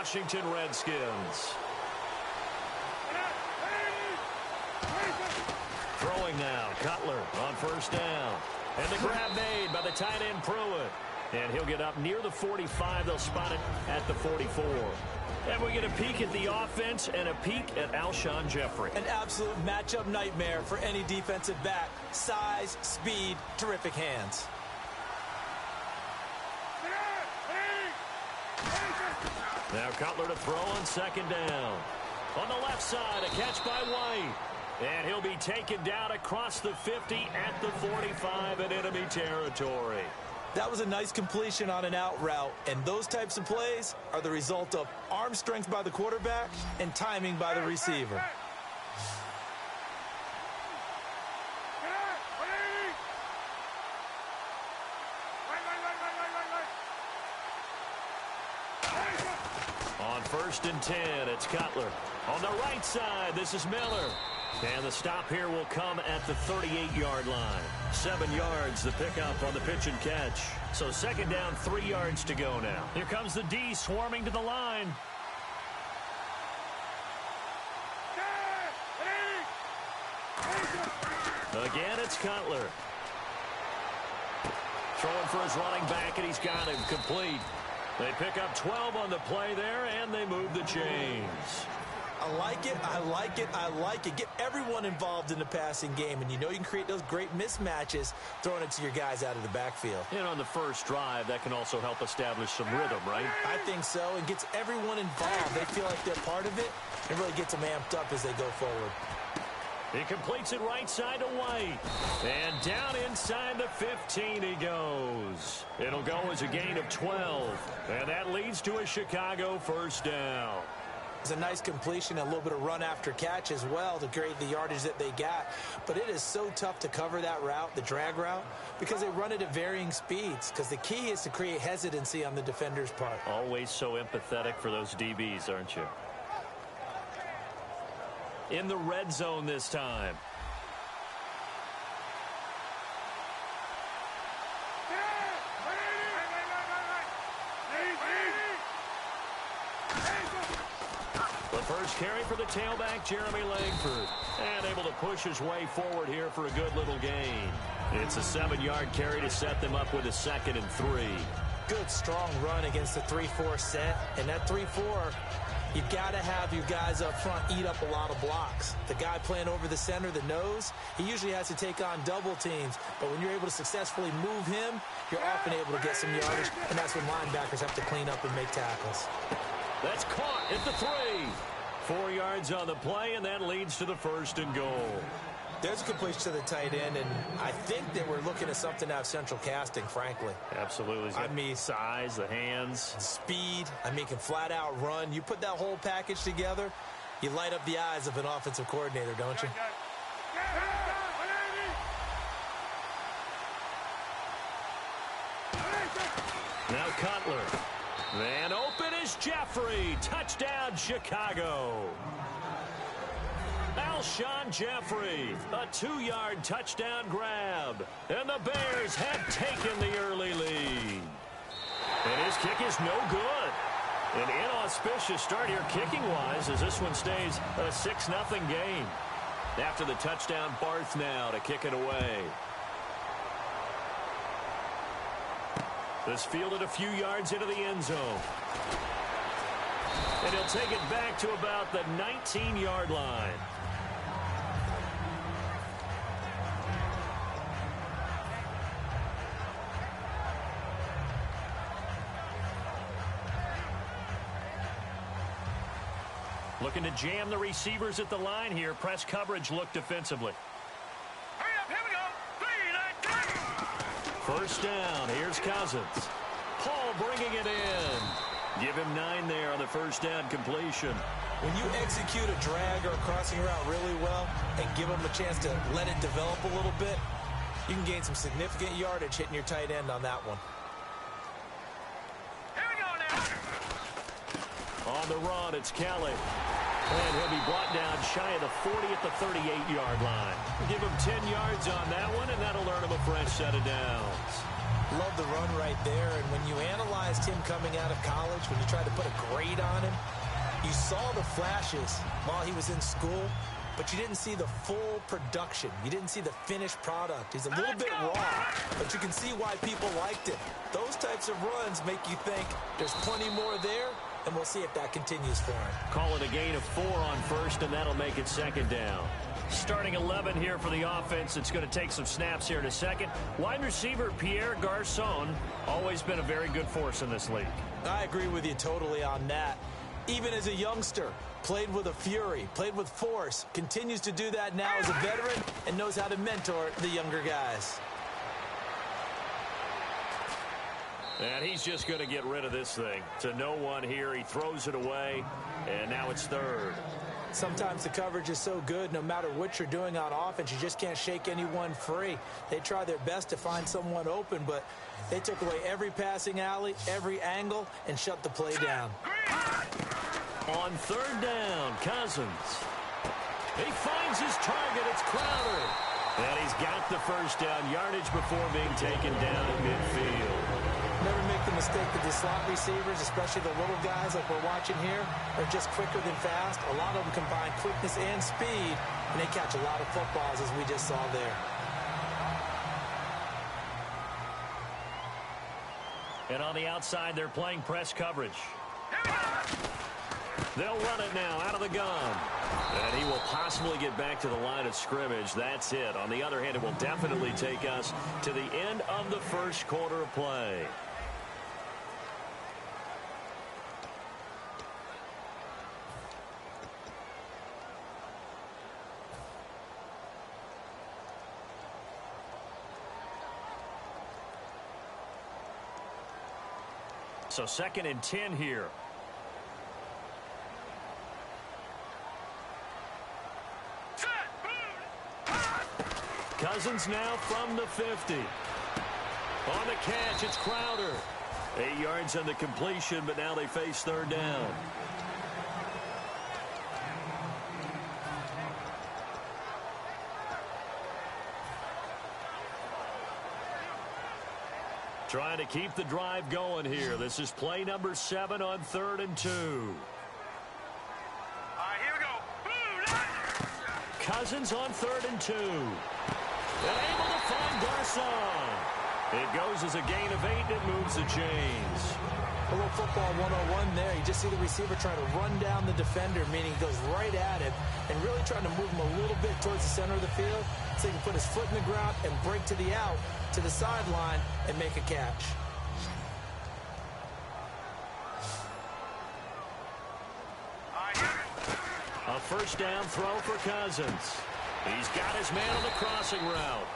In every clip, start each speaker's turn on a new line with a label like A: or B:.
A: Washington Redskins. Throwing now, Cutler on first down. And the grab made by the tight end Pruitt. And he'll get up near the 45. They'll spot it at the 44. And we get a peek at the offense and a peek at Alshon Jeffrey.
B: An absolute matchup nightmare for any defensive back. Size, speed, terrific hands.
A: Now Cutler to throw on second down. On the left side, a catch by White. And he'll be taken down across the 50 at the 45 in enemy territory.
B: That was a nice completion on an out route, and those types of plays are the result of arm strength by the quarterback and timing by the receiver.
A: On first and 10, it's Cutler. On the right side, this is Miller. And the stop here will come at the 38-yard line. 7 yards, the pickup on the pitch and catch. So second down, 3 yards to go now. Here comes the D swarming to the line. Again, it's Cutler. Throwing for his running back, and he's got him complete. They pick up 12 on the play there, and they move the chains.
B: I like it, I like it, I like it. Get everyone involved in the passing game, and you know you can create those great mismatches throwing it to your guys out of the backfield.
A: And on the first drive, that can also help establish some rhythm, right?
B: I think so, and gets everyone involved. They feel like they're part of it, and really gets them amped up as they go forward.
A: He completes it right side to White. And down inside the 15 he goes. It'll go as a gain of 12. And that leads to a Chicago first down.
B: It's a nice completion, a little bit of run after catch as well to create the yardage that they got. But it is so tough to cover that route, the drag route, because they run it at varying speeds. Because the key is to create hesitancy on the defender's part.
A: Always so empathetic for those DBs, aren't you? In the red zone this time. The first carry for the tailback, Jeremy Langford. And able to push his way forward here for a good little gain. It's a 7-yard carry to set them up with a 2nd and 3.
B: Good, strong run against the 3-4 set. And that 3-4, you've got to have your guys up front eat up a lot of blocks. The guy playing over the center, the nose, he usually has to take on double teams. But when you're able to successfully move him, you're often able to get some yardage. And that's when linebackers have to clean up and make tackles.
A: That's caught at the 3. 4 yards on the play, and that leads to the 1st and goal.
B: There's a completion to the tight end, and I think they were looking at something out of central casting, frankly.
A: Absolutely.
B: I mean,
A: size, the hands.
B: Speed. I mean, can flat out run. You put that whole package together, you light up the eyes of an offensive coordinator, don't you?
A: Now Cutler. Man open is Jeffrey. Touchdown, Chicago. Alshon Jeffrey, a 2-yard touchdown grab. And the Bears have taken the early lead. And his kick is no good. An inauspicious start here kicking-wise as this one stays a 6-0 game. After the touchdown, Barth now to kick it away. This fielded a few yards into the end zone. And he'll take it back to about the 19-yard line. Looking to jam the receivers at the line here. Press coverage look defensively.
C: Hurry up, here we go. 3, 9, 10.
A: First down. Here's Cousins. Paul bringing it in. Give him 9 there on the first down completion.
B: When you execute a drag or a crossing route really well and give them a chance to let it develop a little bit, you can gain some significant yardage hitting your tight end on that one.
C: Here we go now.
A: On the run, it's Kelly. And he'll be brought down shy of the 40 at the 38-yard line. Give him 10 yards on that one, and that'll earn him a fresh set of downs.
B: Love the run right there. And when you analyzed him coming out of college, when you tried to put a grade on him, you saw the flashes while he was in school, but you didn't see the full production. You didn't see the finished product. He's a little bit raw, but you can see why people liked him. Those types of runs make you think there's plenty more there, and we'll see if that continues for him.
A: Call it a gain of 4 on first, and that'll make it second down. Starting 11 here for the offense. It's going to take some snaps here in a second. Wide receiver Pierre Garçon, always been a very good force in this league.
B: I agree with you totally on that. Even as a youngster, played with a fury, played with force, continues to do that now as a veteran, and knows how to mentor the younger guys.
A: And he's just going to get rid of this thing. To no one here. He throws it away, and now it's third.
B: Sometimes the coverage is so good, no matter what you're doing on offense, you just can't shake anyone free. They try their best to find someone open, but they took away every passing alley, every angle, and shut the play down.
A: On third down, Cousins. He finds his target. It's Crowder. And he's got the first down yardage before being taken down at midfield.
B: Never make the mistake that the slot receivers, especially the little guys like we're watching here, are just quicker than fast. A lot of them combine quickness and speed, and they catch a lot of footballs, as we just saw there.
A: And on the outside, they're playing press coverage. They'll run it now out of the gun. And he will possibly get back to the line of scrimmage. That's it. On the other hand, it will definitely take us to the end of the first quarter of play. So 2nd and 10 here. Cousins now from the 50. On the catch, it's Crowder. 8 yards on the completion, but now they face third down. Trying to keep the drive going here. This is play number 7 on 3rd and 2.
C: All right, here we go.
A: Cousins on 3rd and 2. And able to find Garçon. It goes as a gain of 8. It moves the chains.
B: A little football 101 there. You just see the receiver trying to run down the defender, meaning he goes right at him and really trying to move him a little bit towards the center of the field so he can put his foot in the ground and break to the out, to the sideline, and make a catch.
A: A first down throw for Cousins. He's got his man on the crossing route.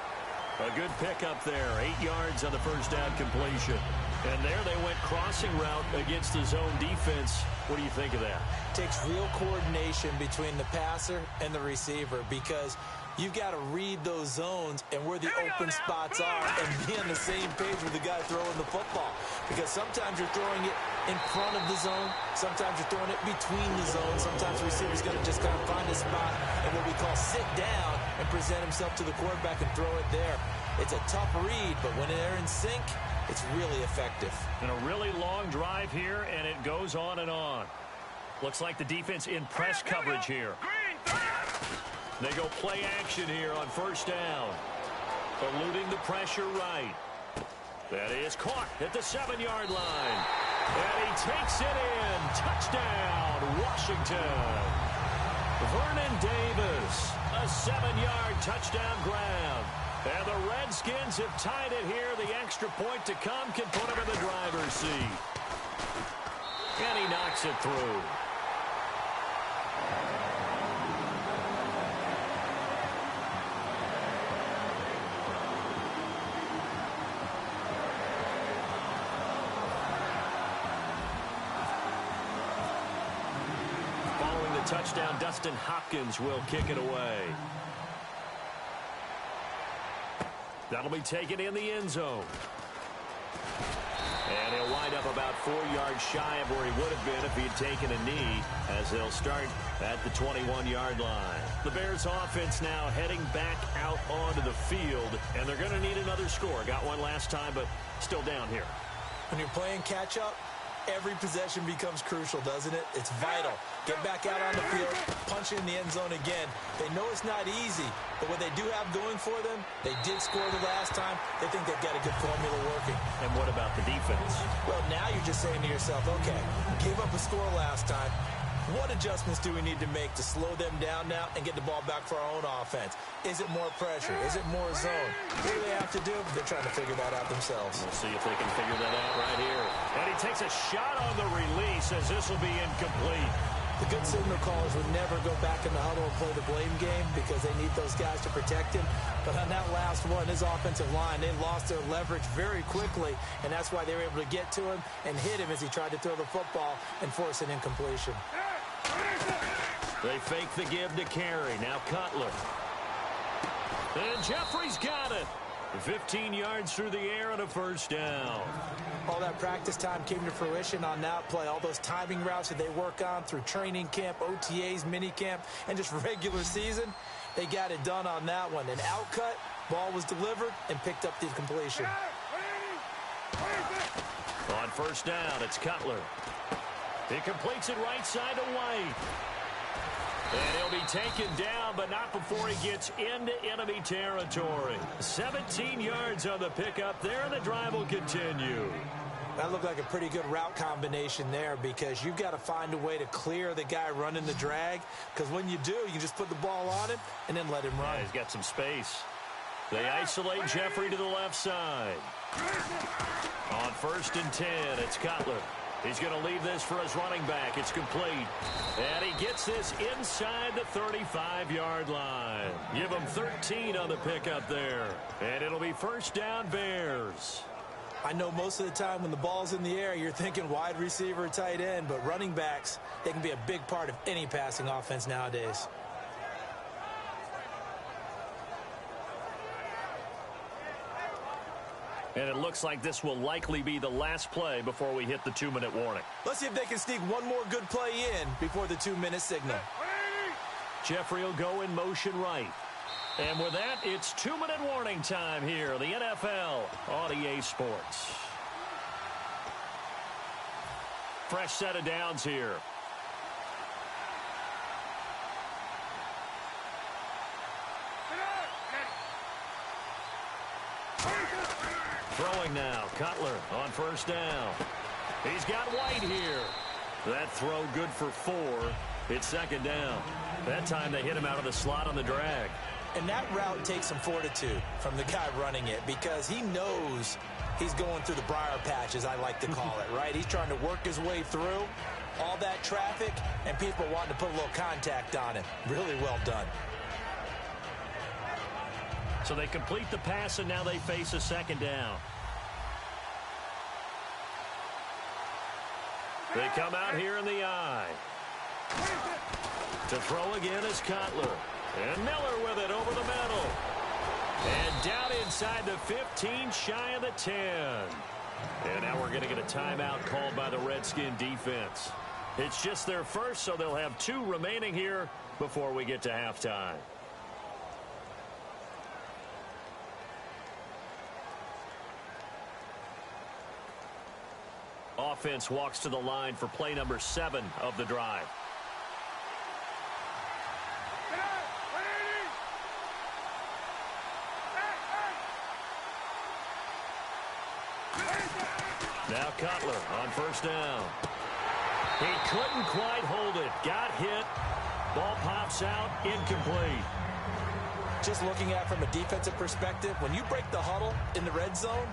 A: A good pickup there. 8 yards on the first down completion. And there they went crossing route against the zone defense. What do you think of that?
B: Takes real coordination between the passer and the receiver because you've got to read those zones and where the open spots are and be on the same page with the guy throwing the football. Because sometimes you're throwing it in front of the zone. Sometimes you're throwing it between the zones. Sometimes the receiver's going to just kind of find a spot and what we call sit down and present himself to the quarterback and throw it there. It's a tough read, but when they're in sync, it's really effective.
A: And a really long drive here, and it goes on and on. Looks like the defense in press coverage here. They go play action here on first down. Eluding the pressure right. That is caught at the 7-yard line. And he takes it in. Touchdown, Washington. Vernon Davis, a 7-yard touchdown grab. And the Redskins have tied it here. The extra point to come can put him in the driver's seat. And he knocks it through. Following the touchdown, Dustin Hopkins will kick it away. That'll be taken in the end zone. And he'll wind up about 4 yards shy of where he would have been if he had taken a knee, as they'll start at the 21-yard line. The Bears offense now heading back out onto the field, and they're going to need another score. Got one last time, but still down here.
B: When you're playing catch-up, every possession becomes crucial, doesn't it? It's vital. Get back out on the field, punch it in the end zone again. They know it's not easy, but what they do have going for them, they did score the last time. They think they've got a good formula working.
A: And what about the defense?
B: Well, now you're just saying to yourself, okay, gave up a score last time. What adjustments do we need to make to slow them down now and get the ball back for our own offense? Is it more pressure? Is it more zone? What do they have to do? They're trying to figure that out themselves.
A: We'll see if they can figure that out right here. And he takes a shot on the release as this will be incomplete.
B: The good signal callers would never go back in the huddle and play the blame game because they need those guys to protect him. But on that last one, his offensive line, they lost their leverage very quickly, and that's why they were able to get to him and hit him as he tried to throw the football and force an incompletion.
A: They fake the give to Carey. Now Cutler. And Jeffrey's got it. 15 yards through the air and a first down.
B: All that practice time came to fruition on that play. All those timing routes that they work on through training camp, OTAs, minicamp, and just regular season, they got it done on that one. An outcut, ball was delivered, and picked up the completion.
A: On first down, it's Cutler. He completes it right side to White. And he'll be taken down, but not before he gets into enemy territory. 17 yards on the pickup there, and the drive will continue.
B: That looked like a pretty good route combination there because you've got to find a way to clear the guy running the drag, because when you do, you just put the ball on him and then let him run.
A: Yeah, he's got some space. They isolate Jeffrey to the left side. On first and 10, it's Cutler. He's going to leave this for his running back. It's complete. And he gets this inside the 35-yard line. Give him 13 on the pickup there. And it'll be first down, Bears.
B: I know most of the time when the ball's in the air, you're thinking wide receiver, tight end, but running backs, they can be a big part of any passing offense nowadays.
A: And it looks like this will likely be the last play before we hit the 2-minute warning.
B: Let's see if they can sneak one more good play in before the 2-minute signal.
A: Jeffrey will go in motion right. And with that, it's 2-minute warning time here, the NFL on EA Sports. Fresh set of downs here. Throwing now, Cutler on first down. He's got White here. That throw good for 4. It's second down. That time they hit him out of the slot on the drag.
B: And that route takes some fortitude from the guy running it because he knows he's going through the briar patch, as I like to call it, right? He's trying to work his way through all that traffic and people wanting to put a little contact on him. Really well done.
A: So they complete the pass, and now they face a second down. They come out here in the eye. To throw again is Cutler. And Miller with it over the middle. And down inside the 15, shy of the 10. And now we're going to get a timeout called by the Redskin defense. It's just their first, so they'll have 2 remaining here before we get to halftime. Offense walks to the line for play number 7 of the drive. Now Cutler on first down. He couldn't quite hold it. Got hit. Ball pops out. Incomplete.
B: Just looking at it from a defensive perspective, when you break the huddle in the red zone,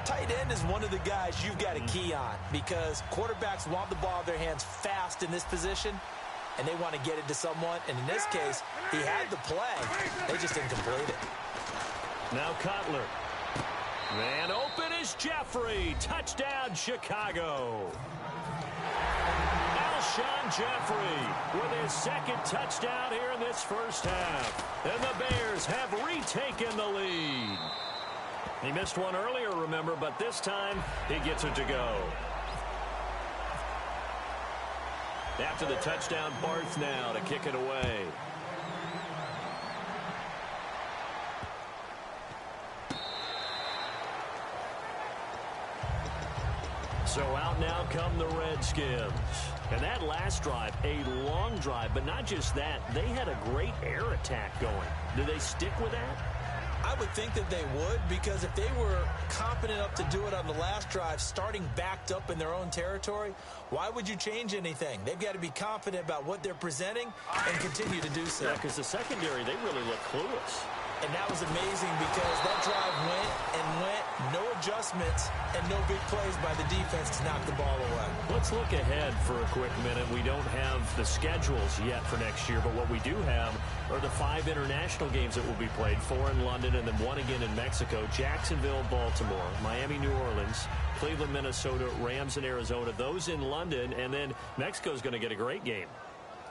B: tight end is one of the guys you've got to key on because quarterbacks want the ball in their hands fast in this position, and they want to get it to someone. And in this case, he had the play. They just didn't complete it.
A: Now Cutler. And open is Jeffrey. Touchdown, Chicago. Alshon Jeffrey with his second touchdown here in this first half. And the Bears have retaken the lead. He missed one earlier, remember, but this time he gets it to go. After the touchdown, Barth now to kick it away. So out now come the Redskins. And that last drive, a long drive, but not just that. They had a great air attack going. Do they stick with that?
B: I would think that they would, because if they were confident enough to do it on the last drive, starting backed up in their own territory, why would you change anything? They've got to be confident about what they're presenting and continue to do so.
A: Yeah, because the secondary, they really look clueless.
B: And that was amazing because that drive went, no adjustments, and no big plays by the defense to knock the ball away.
A: Let's look ahead for a quick minute. We don't have the schedules yet for next year, but what we do have are the 5 international games that will be played, 4 in London and then 1 again in Mexico, Jacksonville, Baltimore, Miami, New Orleans, Cleveland, Minnesota, Rams in Arizona, those in London, and then Mexico's going to get a great game.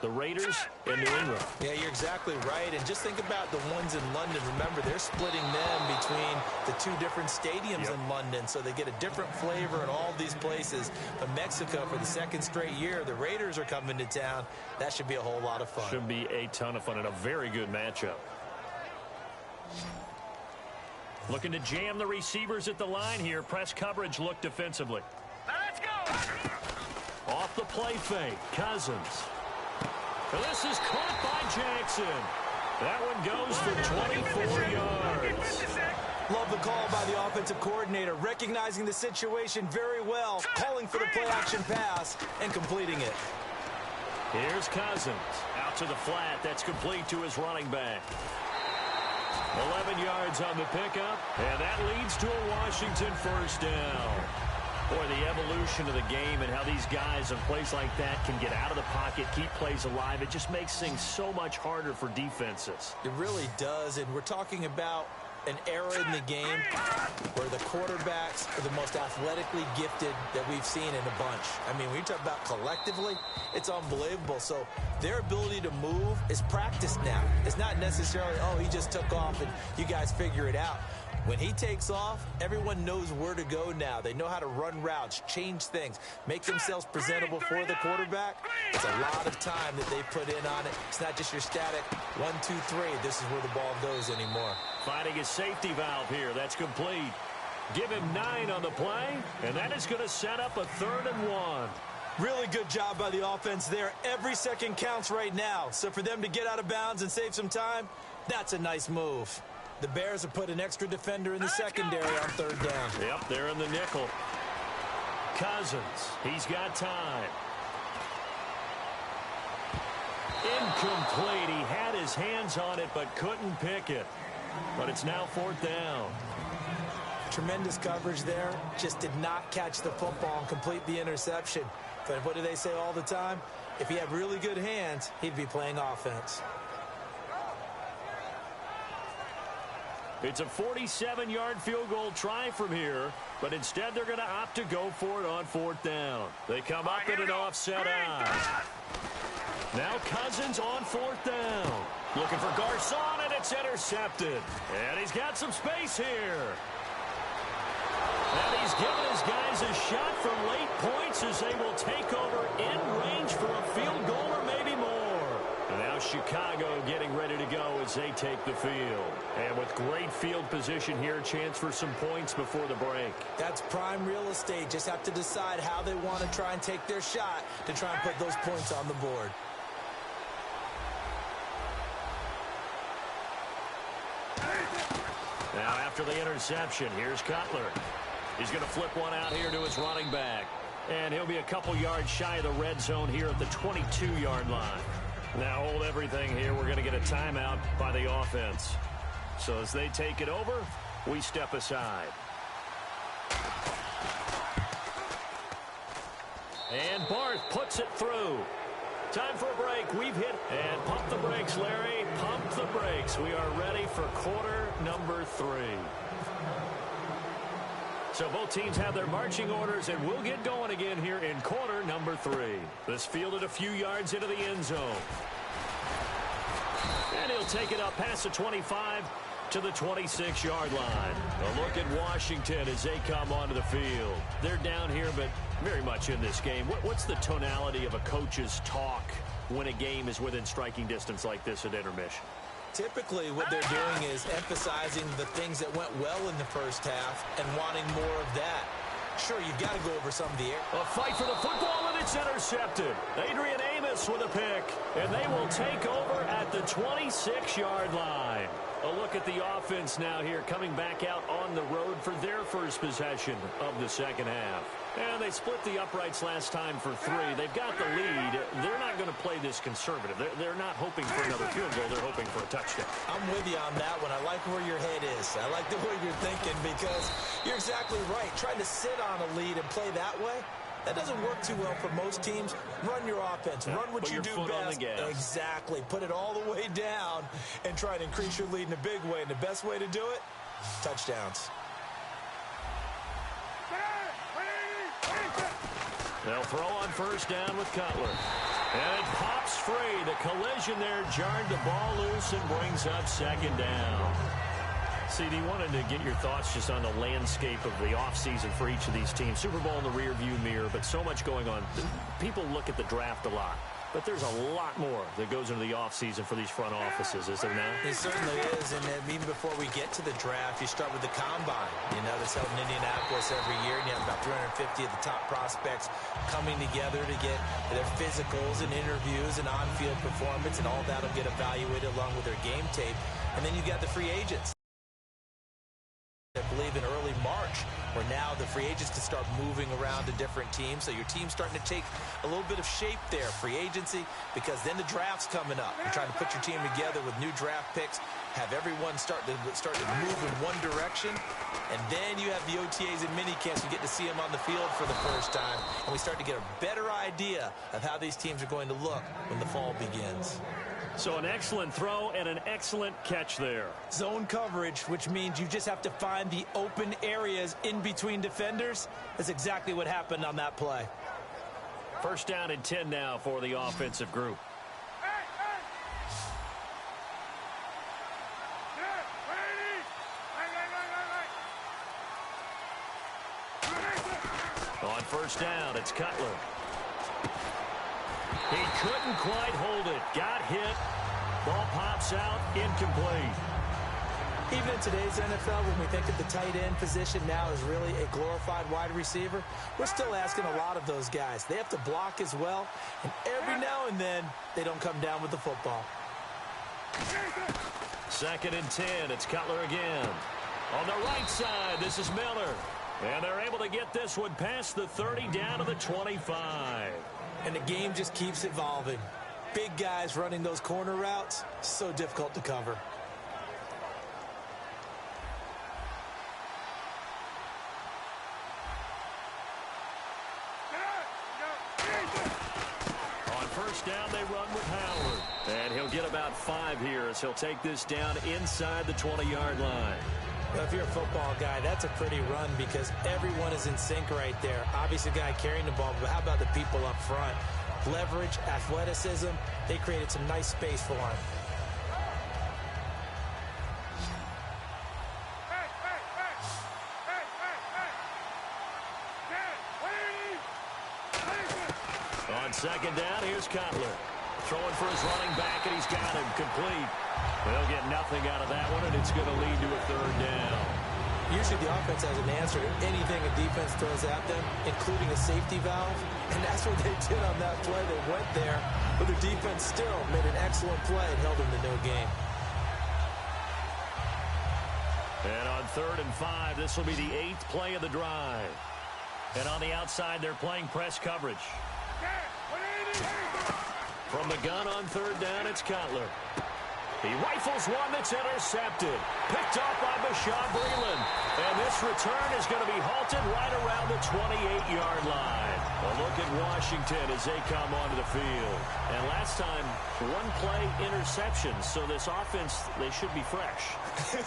A: The Raiders in New England.
B: Yeah, you're exactly right. And just think about the ones in London. Remember, they're splitting them between the 2 different stadiums in London, so they get a different flavor in all these places. But Mexico, for the 2nd straight year, the Raiders are coming to town. That should be a whole lot of fun.
A: Should be a ton of fun and a very good matchup. Looking to jam the receivers at the line here. Press coverage look defensively.
C: Let's go.
A: Off the play fake, Cousins. This is caught by Jackson. That one goes for 24 yards.
B: Love the call by the offensive coordinator, recognizing the situation very well, calling for the play-action pass and completing it.
A: Here's Cousins. Out to the flat. That's complete to his running back. 11 yards on the pickup, and that leads to a Washington first down. Boy, the evolution of the game and how these guys in plays like that can get out of the pocket, keep plays alive, it just makes things so much harder for defenses.
B: It really does, and we're talking about an era in the game where the quarterbacks are the most athletically gifted that we've seen in a bunch. I mean, when you talk about collectively, it's unbelievable. So their ability to move is practiced now. It's not necessarily, oh, he just took off and you guys figure it out. When he takes off, everyone knows where to go now. They know how to run routes, change things, make themselves presentable for the quarterback. It's a lot of time that they put in on it. It's not just your static 1, 2, 3. This is where the ball goes anymore.
A: Finding his safety valve here. That's complete. Give him 9 on the play, and that is going to set up a 3rd and 1.
B: Really good job by the offense there. Every second counts right now. So for them to get out of bounds and save some time, that's a nice move. The Bears have put an extra defender in the secondary on 3rd down.
A: Yep, they're in the nickel. Cousins, he's got time. Incomplete. He had his hands on it but couldn't pick it. But it's now 4th down.
B: Tremendous coverage there. Just did not catch the football and complete the interception. But what do they say all the time? If he had really good hands, he'd be playing offense.
A: It's a 47-yard field goal try from here, but instead they're going to opt to go for it on 4th down. They come up in an offset eye. Now Cousins on 4th down. Looking for Garcon, and it's intercepted. And he's got some space here. And he's given his guys a shot for late points as they will take over in range for a field goal or maybe more. And now Chicago getting ready to go as they take the field. And with great field position here, chance for some points before the break.
B: That's prime real estate. Just have to decide how they want to try and take their shot to try and put those points on the board.
A: Now after the interception, here's Cutler. He's going to flip one out here to his running back. And he'll be a couple yards shy of the red zone here at the 22-yard line. Now hold everything here. We're going to get a timeout by the offense. So as they take it over, we step aside. And Barth puts it through. Time for a break. We've hit. And pump the brakes, Larry. Pump the brakes. We are ready for quarter number 3. So both teams have their marching orders, and we'll get going again here in quarter number 3. This fielded a few yards into the end zone. And he'll take it up past the 25 to the 26-yard line. A look at Washington as they come onto the field. They're down here, but very much in this game. What's the tonality of a coach's talk when a game is within striking distance like this at intermission?
B: Typically, what they're doing is emphasizing the things that went well in the first half and wanting more of that. Sure, you've got to go over some of the air.
A: A fight for the football, and it's intercepted. Adrian Amos with a pick, and they will take over at the 26-yard line. A look at the offense now here, coming back out on the road for their first possession of the second half. And they split the uprights last time for 3. They've got the lead. They're not going to play this conservative. They're not hoping for another field goal. They're hoping for a touchdown.
B: I'm with you on that one. I like where your head is. I like the way you're thinking because you're exactly right. Trying to sit on a lead and play that way, that doesn't work too well for most teams. Run your offense. Run what you do best. Exactly. Put it all the way down and try to increase your lead in a big way. And the best way to do it, touchdowns.
A: They'll throw on first down with Cutler. And it pops free. The collision there jarred the ball loose and brings up second down. CD, wanted to get your thoughts just on the landscape of the offseason for each of these teams. Super Bowl in the rearview mirror, but so much going on. People look at the draft a lot, but there's a lot more that goes into the offseason for these front offices, is there not?
B: It certainly is, and even before we get to the draft, you start with the combine. You know, that's held in Indianapolis every year, and you have about 350 of the top prospects coming together to get their physicals and interviews and on-field performance, and all that will get evaluated along with their game tape. And then you got the free agents. I believe in early March, where now the free agents can start moving around to different teams. So your team's starting to take a little bit of shape there, free agency, because then the draft's coming up. You're trying to put your team together with new draft picks, have everyone start to move in one direction, and then you have the OTAs and mini camps. You get to see them on the field for the first time, and we start to get a better idea of how these teams are going to look when the fall begins.
A: So an excellent throw and an excellent catch there.
B: Zone coverage, which means you just have to find the open areas in between defenders. That's exactly what happened on that play.
A: First down and 10 now for the offensive group. On first down, it's Cutler. He couldn't quite hold it. Got hit. Ball pops out. Incomplete.
B: Even in today's NFL, when we think of the tight end position now as really a glorified wide receiver, we're still asking a lot of those guys. They have to block as well, and every now and then, they don't come down with the football.
A: Second and 10. It's Cutler again. On the right side, this is Miller. And they're able to get this one past the 30 down to the 25.
B: And the game just keeps evolving. Big guys running those corner routes, so difficult to cover.
A: On first down, they run with Howard. And he'll get about 5 here as he'll take this down inside the 20-yard line.
B: Well, if you're a football guy, that's a pretty run because everyone is in sync right there. Obviously, the guy carrying the ball, but how about the people up front? Leverage, athleticism, they created some nice space for him.
A: On second down, here's Cutler. Throwing for his running back, and he's got him complete. They'll get nothing out of that one, and it's going to lead to a third down.
B: Usually the offense has an answer to anything a defense throws at them, including a safety valve. And that's what they did on that play. They went there, but the defense still made an excellent play and held them to no gain.
A: And on third and 5, this will be the 8th play of the drive. And on the outside, they're playing press coverage. From the gun on third down, it's Cutler. He rifles one that's intercepted. Picked off by Bashaud Breeland. And this return is going to be halted right around the 28-yard line. A look at Washington as they come onto the field. And last time, 1 play interception. So this offense, they should be fresh.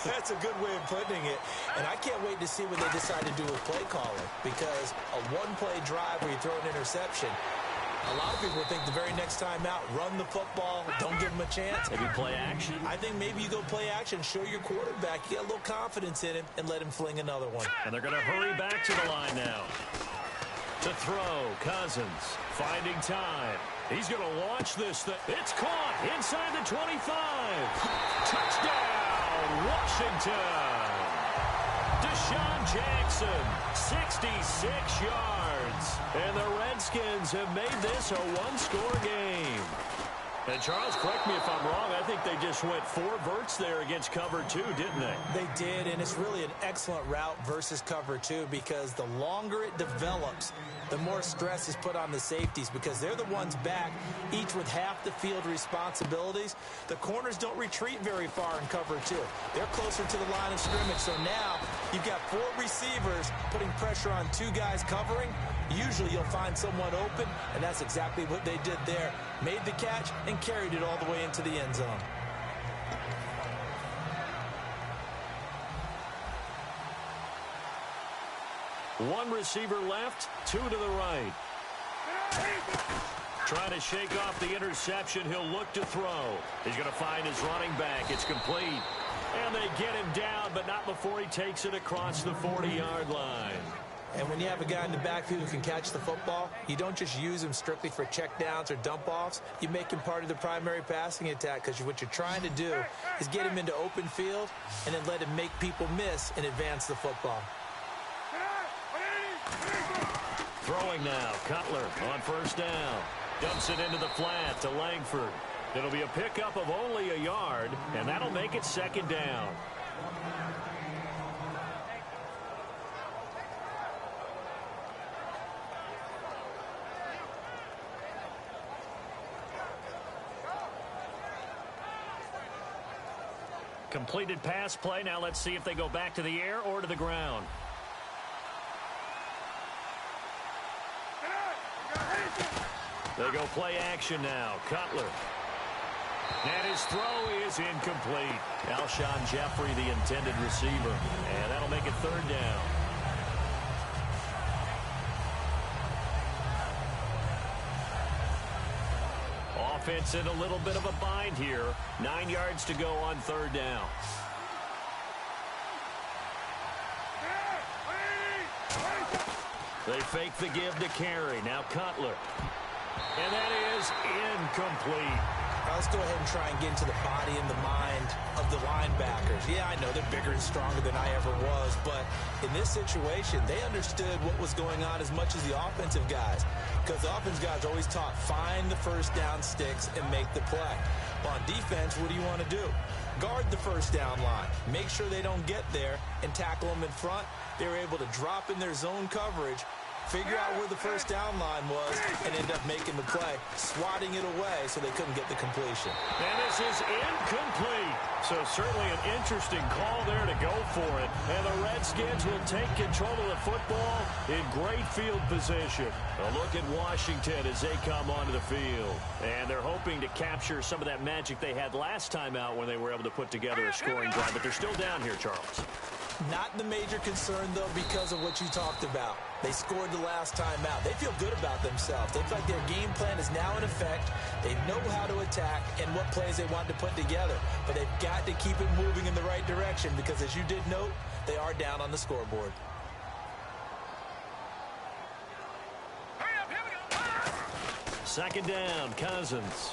B: That's a good way of putting it. And I can't wait to see what they decide to do with play calling. Because a 1-play drive where you throw an interception, A lot of people think the very next time out, run the football, don't give him a chance.
A: Maybe play action?
B: I think maybe you go play action, show your quarterback, you get a little confidence in him, and let him fling another one.
A: And they're going to hurry back to the line now. To throw, Cousins finding time. He's going to launch this thing. It's caught inside the 25. Touchdown, Washington. Deshaun Jackson, 66 yards. And the Redskins have made this a one-score game. And Charles, correct me if I'm wrong, I think they just went 4 verts there against cover 2, didn't they?
B: They did, and it's really an excellent route versus cover 2 because the longer it develops, the more stress is put on the safeties because they're the ones back, each with half the field responsibilities. The corners don't retreat very far in cover 2. They're closer to the line of scrimmage, so now you've got 4 receivers putting pressure on 2 guys covering. Usually you'll find someone open, and that's exactly what they did there. Made the catch and carried it all the way into the end zone.
A: One receiver left, 2 to the right. Trying to shake off the interception. He'll look to throw. He's going to find his running back. It's complete. And they get him down, but not before he takes it across the 40-yard line.
B: And when you have a guy in the backfield who can catch the football, you don't just use him strictly for checkdowns or dump-offs. You make him part of the primary passing attack because what you're trying to do is get him into open field and then let him make people miss and advance the football.
A: Throwing now, Cutler on first down. Dumps it into the flat to Langford. It'll be a pickup of only a yard, and that'll make it second down. Completed pass play. Now let's see if they go back to the air or to the ground. They go play action now. Cutler. And his throw is incomplete. Alshon Jeffrey, the intended receiver. And that'll make it third down. Offense in a little bit of a bind here. 9 yards to go on third down. They fake the give to Carey. Now Cutler. And that is incomplete.
B: Now let's go ahead and try and get into the body and the mind of the linebackers. Yeah, I know they're bigger and stronger than I ever was, but in this situation, they understood what was going on as much as the offensive guys. Because the offensive guys are always taught, find the first down sticks and make the play. Well, on defense, what do you want to do? Guard the first down line. Make sure they don't get there and tackle them in front. They were able to drop in their zone coverage, figure out where the first down line was, and end up making the play, swatting it away so they couldn't get the completion.
A: And this is incomplete. So certainly an interesting call there to go for it. And the Redskins will take control of the football in great field position. A look at Washington as they come onto the field. And they're hoping to capture some of that magic they had last time out when they were able to put together a scoring drive. But they're still down here, Charles.
B: Not the major concern, though, because of what you talked about. They scored the last time out. They feel good about themselves. They feel like their game plan is now in effect. They know how to attack and what plays they want to put together. But they've got to keep it moving in the right direction because, as you did note, they are down on the scoreboard.
A: Second down, Cousins.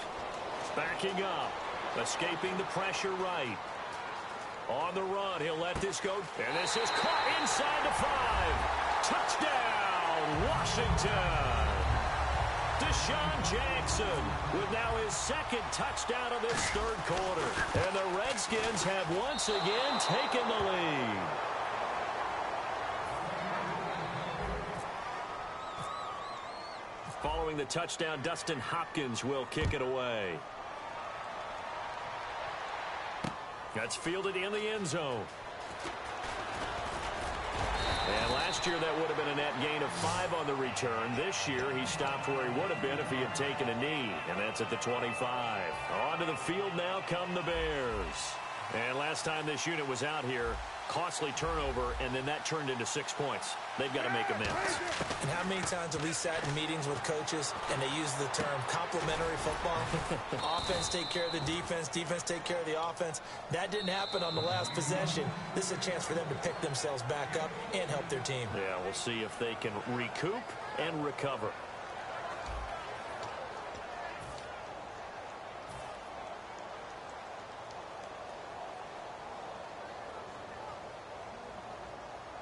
A: Backing up. Escaping the pressure right. On the run, he'll let this go. And this is caught inside the 5. Touchdown, Washington. Deshaun Jackson with now his second touchdown of this third quarter. And the Redskins have once again taken the lead. Following the touchdown, Dustin Hopkins will kick it away. That's fielded in the end zone. And last year that would have been a net gain of 5 on the return. This year he stopped where he would have been if he had taken a knee. And that's at the 25. Onto the field now come the Bears. And last time this unit was out here, costly turnover, and then that turned into 6 points. They've got to make amends.
B: And how many times have we sat in meetings with coaches and they use the term complementary football? Offense take care of the defense, defense take care of the offense. That didn't happen on the last possession. This is a chance for them to pick themselves back up and help their team.
A: Yeah, we'll see if they can recoup and recover.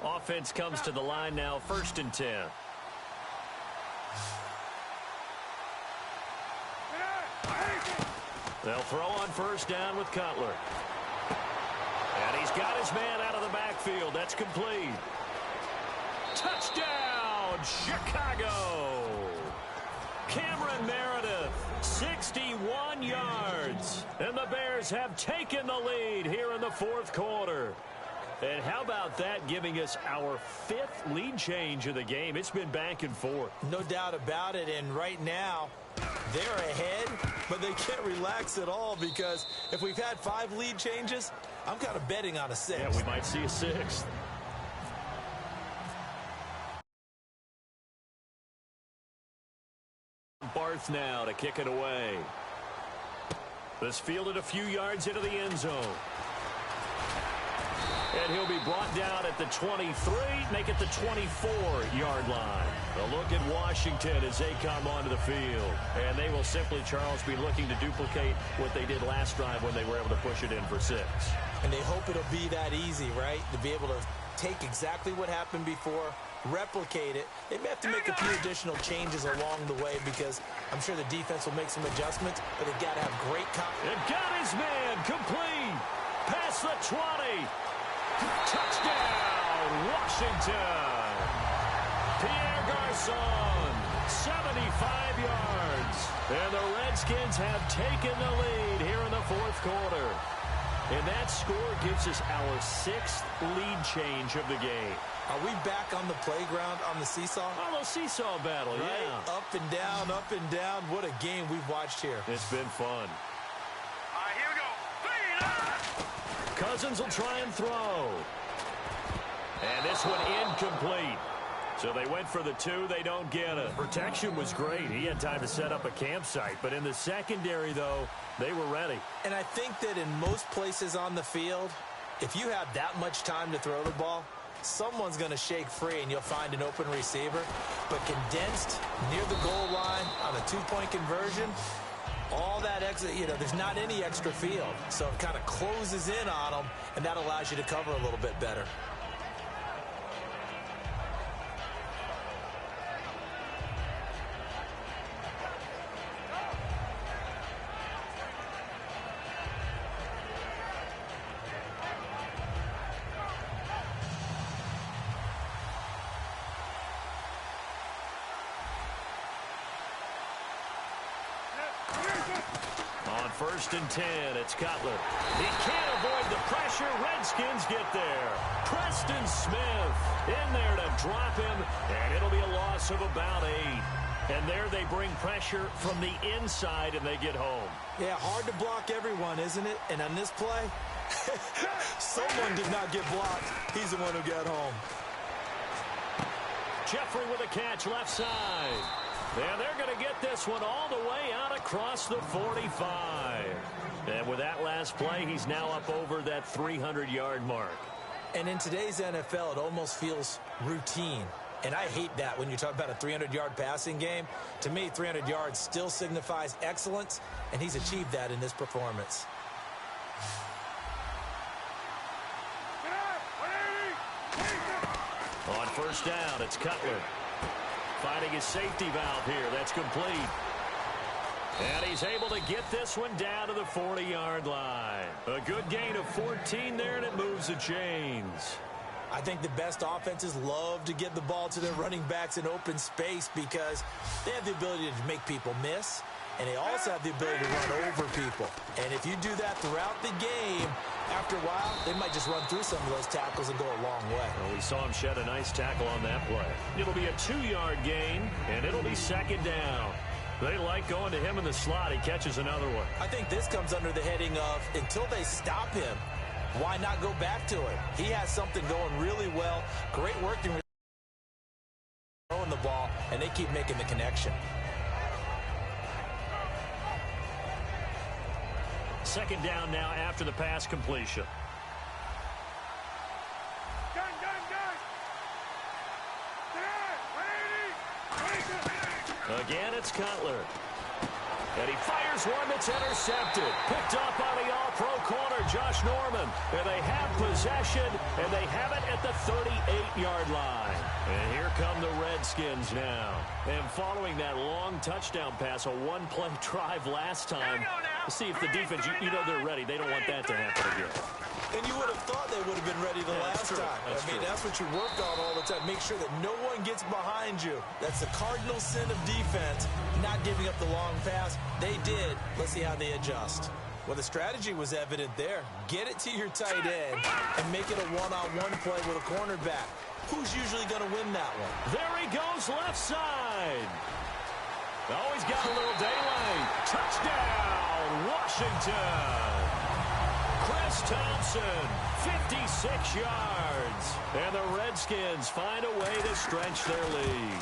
A: Offense comes to the line now, 1st and 10. They'll throw on 1st down with Cutler. And he's got his man out of the backfield. That's complete. Touchdown, Chicago! Cameron Meredith, 61 yards. And the Bears have taken the lead here in the 4th quarter. And how about that, giving us our 5th lead change of the game? It's been back and forth.
B: No doubt about it, and right now, they're ahead, but they can't relax at all because if we've had 5 lead changes, I'm kind of betting on a 6th.
A: Yeah, we might see a 6th. Barth now to kick it away. This fielded a few yards into the end zone. And he'll be brought down at the 23, make it the 24-yard line. A look at Washington as they come onto the field. And they will simply, Charles, be looking to duplicate what they did last drive when they were able to push it in for 6.
B: And they hope it'll be that easy, right? To be able to take exactly what happened before, replicate it. They may have to make a few additional changes along the way because I'm sure the defense will make some adjustments, but they've got to have great confidence.
A: It got his man complete. Past the 20. Touchdown, Washington. Pierre Garçon, 75 yards. And the Redskins have taken the lead here in the 4th quarter. And that score gives us our 6th lead change of the game.
B: Are we back on the playground on the seesaw?
A: Oh, the seesaw battle,
B: right?
A: Yeah.
B: Up and down, up and down. What a game we've watched here.
A: It's been fun.
C: Here we go.
A: Cousins will try and throw. And this one incomplete. So they went for the 2. They don't get it. Protection was great. He had time to set up a campsite. But in the secondary, though, they were ready.
B: And I think that in most places on the field, if you have that much time to throw the ball, someone's going to shake free and you'll find an open receiver. But condensed near the goal line on a 2-point conversion, all that extra, there's not any extra field. So it kind of closes in on them, and that allows you to cover a little bit better.
A: On 1st and 10, it's Cutler. He can't avoid the pressure. Redskins get there. Preston Smith in there to drop him, and it'll be a loss of about 8. And there they bring pressure from the inside, and they get home.
B: Yeah, hard to block everyone, isn't it? And on this play, someone did not get blocked. He's the one who got home.
A: Jeffrey with a catch left side. And they're going to get this one all the way out across the 45. And with that last play, he's now up over that 300-yard mark.
B: And in today's NFL, it almost feels routine. And I hate that when you talk about a 300-yard passing game. To me, 300 yards still signifies excellence, and he's achieved that in this performance.
A: On 1st down, it's Cutler. Finding his safety valve here. That's complete. And he's able to get this one down to the 40-yard line. A good gain of 14 there, and it moves the chains.
B: I think the best offenses love to get the ball to their running backs in open space because they have the ability to make people miss, and they also have the ability to run over people. And if you do that throughout the game, after a while, they might just run through some of those tackles and go a long way.
A: Well, we saw him shed a nice tackle on that play. It'll be a 2-yard gain, and it'll be 2nd down. They like going to him in the slot. He catches another one.
B: I think this comes under the heading of until they stop him, Why not go back to it? He has something going really well. Great working with throwing the ball, and they keep making the connection.
A: Second down now after the pass completion.
C: Gun, gun, gun.
A: Again, it's Cutler. And he fires one that's intercepted. Picked up by the all-pro corner, Josh Norman. And they have possession, and they have it at the 38-yard line. And here come the Redskins now. And following that long touchdown pass, a one-play drive last time, to see if the defense, you know they're ready. They don't want that to happen again.
B: And you would have thought they would have been ready the last time. That's what you worked on all the time. Make sure that no one gets behind you. That's the cardinal sin of defense, not giving up the long pass. They did. Let's see how they adjust. Well, the strategy was evident there. Get it to your tight end and make it a one-on-one play with a cornerback. Who's usually going to win that one?
A: There he goes, left side. Oh, he's got a little daylight. Touchdown, Washington. Chris Thompson, 56 yards. And the Redskins find a way to stretch their lead.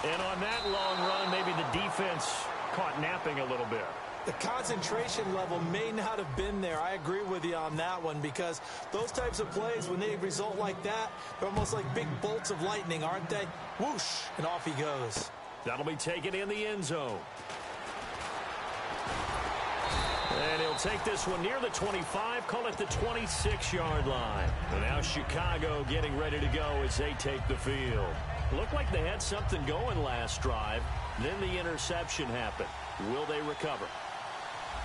A: And on that long run, maybe the defense caught napping a little bit.
B: The concentration level may not have been there. I agree with you on that one, because those types of plays, when they result like that, they're almost like big bolts of lightning, aren't they? Whoosh, and off he goes.
A: That'll be taken in the end zone. And he'll take this one near the 25, call it the 26-yard line. And now Chicago getting ready to go as they take the field. Looked like they had something going last drive. Then the interception happened. Will they recover?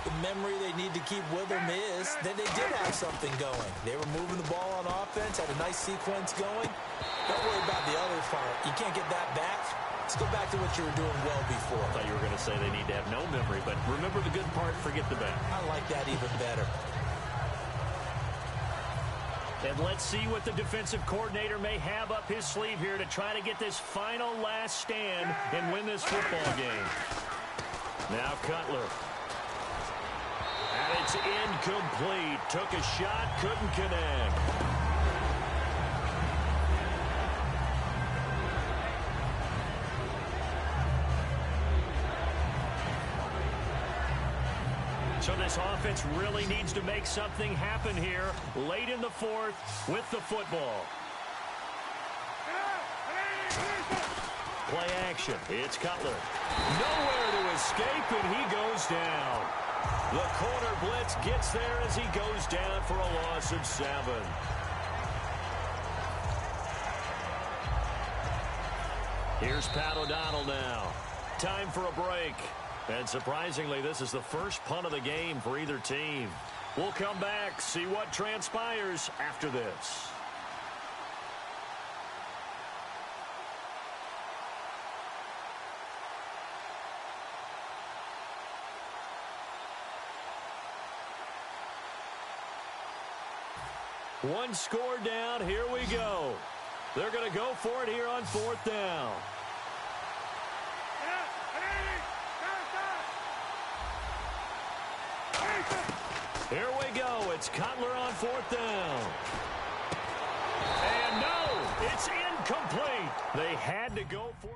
B: The memory they need to keep with them is that they did have something going. They were moving the ball on offense, had a nice sequence going. Don't worry about the other part. You can't get that back. Let's go back to what you were doing well before.
A: I thought you were going to say they need to have no memory, but remember the good part, forget the bad.
B: I like that even better.
A: And let's see what the defensive coordinator may have up his sleeve here to try to get this final last stand and win this football game. Now Cutler. And it's incomplete. Took a shot, couldn't connect. So this offense really needs to make something happen here late in the fourth with the football. Play action. It's Cutler. Nowhere to escape, and he goes down. The corner blitz gets there as he goes down for a loss of 7. Here's Pat O'Donnell now. Time for a break. And surprisingly, this is the first punt of the game for either team. We'll come back, see what transpires after this. One score down, here we go. They're going to go for it here on 4th down. Here we go. It's Cutler on 4th down. And no, it's incomplete. They had to go for it.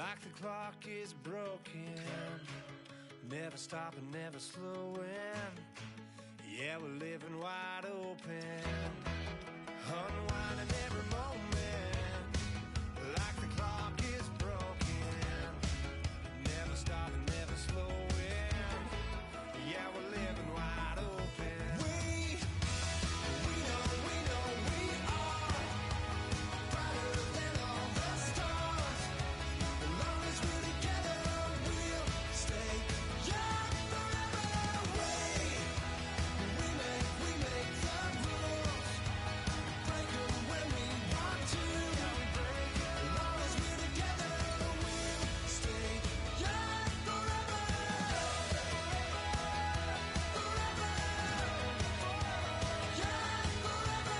D: like the clock is broken, never stopping, never slowing. Yeah, we're living wide open, unwinding every moment, like the clock is broken, never stopping, never slowing. Yeah, we're living wide open. We know we are brighter than all the stars. As long as we're together, we'll stay young forever. We make the rules, break them when we want to. As long as we're together, we'll stay young forever. Forever, young forever.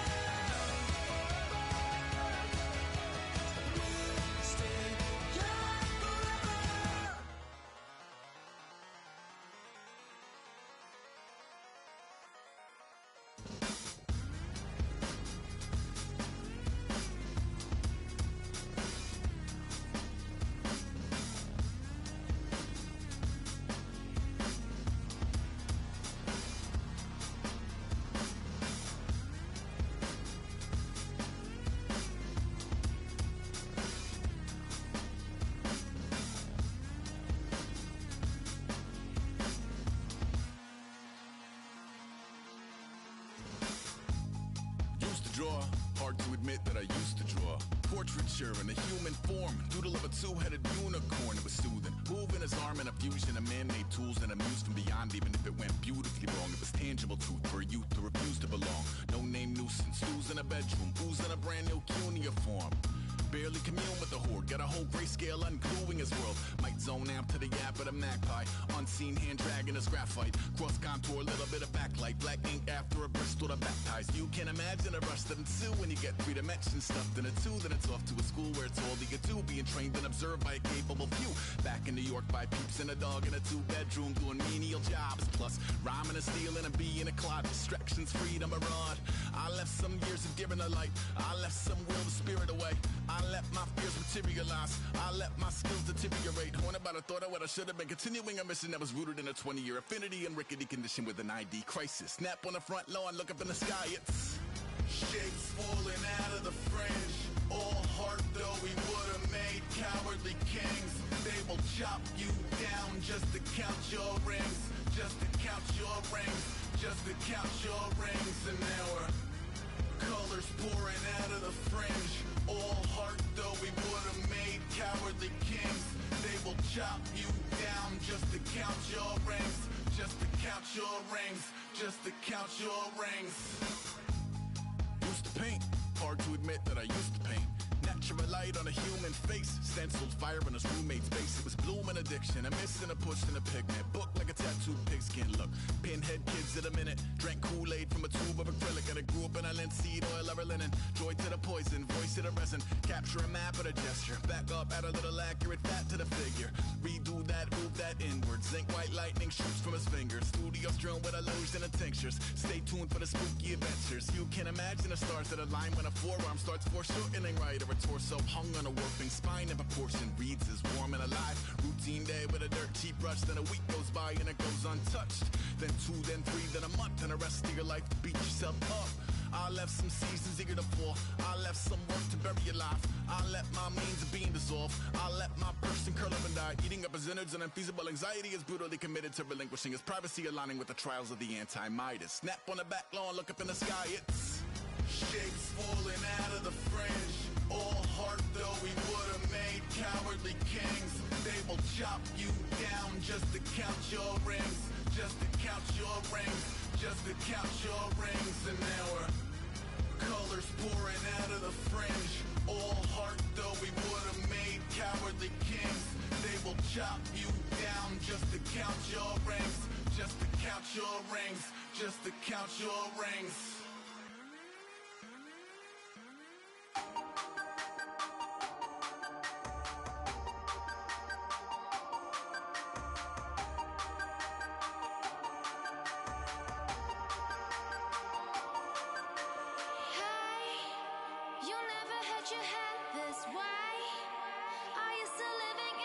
D: We'll stay young forever.
E: Used to draw, hard to admit that I used to draw. Portraiture in a human form, doodle of a two-headed unicorn. It was soothing, moving his arm in a fusion of man-made tools and amused from beyond. Even if it went beautifully wrong, it was tangible truth for a youth to refuse to belong. No name nuisance, who's in a bedroom, who's in a brand new cuneiform. Barely commune with the horde, got a whole grayscale ungluing his world. Might zone out to the yap of the magpie, unseen hand dragging his graphite. Cross contour, little bit of backlight, black ink after a Bristol to baptize. You can imagine a rush that ensue when you get three dimensions stuffed in a two. Then it's off to a school where it's all you get to, being trained and observed by a capable few. Back in New York by peeps and a dog in a two-bedroom doing menial jobs. Plus, rhyming and stealing and being a clod, distractions, freedom, a rod. I left some years of giving a light, I left some will the spirit away. I let my fears materialize, I let my skills deteriorate. Haunted by the thought of what I should have been, continuing a mission that was rooted in a 20-year affinity and rickety condition with an ID crisis. Snap on the front lawn, look up in the sky, it's shapes falling out of the fringe. All heart though we would have made cowardly kings. They will chop you down just to count your rings, just to count your rings, just to count your rings. And now we're colors pouring out of the fringe. All heart though we would have made cowardly kings. They will chop you down just to count your rings, just to count your rings, just to count your rings. Used to paint, hard to admit that I used to paint. Natural light on a human face, stenciled fire in his roommate's face. It was bloom and addiction, a miss and a push and a pigment. Book like a tattooed pigskin look. Pinhead kids at a minute, drank Kool-Aid from a tube of acrylic. And I grew up in a linseed oil or a linen. Joy to the poison, voice to the resin. Capture a map of a gesture. Back up, add a little accurate fat to the figure. Redo that, move that inward. Zinc white lightning shoots from his fingers. Studio strewn with illusion and tinctures. Stay tuned for the spooky adventures. You can imagine the stars that align when a forearm starts foreshortening right, or a torso hung on a warping spine in proportion. Reads as warm and alive. Routine day with a dirt cheap brush. Then a week goes by and it goes untouched. Then 2, then 3, then a month, and the rest of your life to beat yourself up. I left some seasons eager to fall. I left some work to bury alive. I let my means of being dissolve. I let my person curl up and die. Eating up his innards and unfeasible anxiety is brutally committed to relinquishing his privacy, aligning with the trials of the anti-Midas. Snap on the back lawn, look up in the sky, it's shapes falling out of the fringe. All heart though we would have made cowardly kings. They will chop you down just to count your rings, just to count your rings, just to count your rings. And now we're colors pouring out of the fringe. All heart though we would have made cowardly kings. They will chop you down just to count your rings, just to count your rings, just to count your rings.
F: You never had your head this way. Are you still living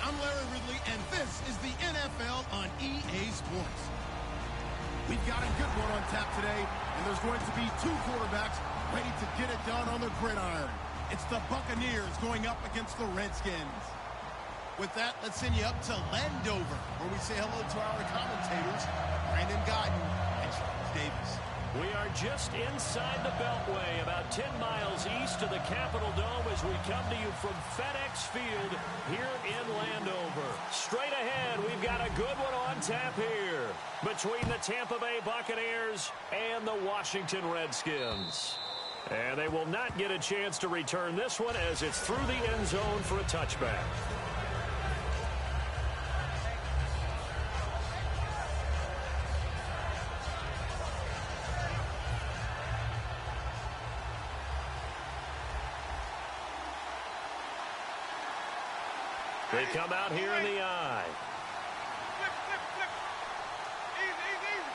F: I'm Larry Ridley, and this is the NFL on EA Sports. We've got a good one on tap today, and there's going to be two quarterbacks ready to get it done on the gridiron. It's the Buccaneers going up against the Redskins. With that, let's send you up to Landover, where we say hello to our commentators, Brandon Godden and Charles Davis.
A: We are just inside the Beltway, about 10 miles east of the Capitol Dome as we come to you from FedEx Field here in Landover. Straight ahead, we've got a good one on tap here between the Tampa Bay Buccaneers and the Washington Redskins. And they will not get a chance to return this one as it's through the end zone for a touchback. They come out here in the eye.
C: Flip, flip, flip. Easy, easy, easy.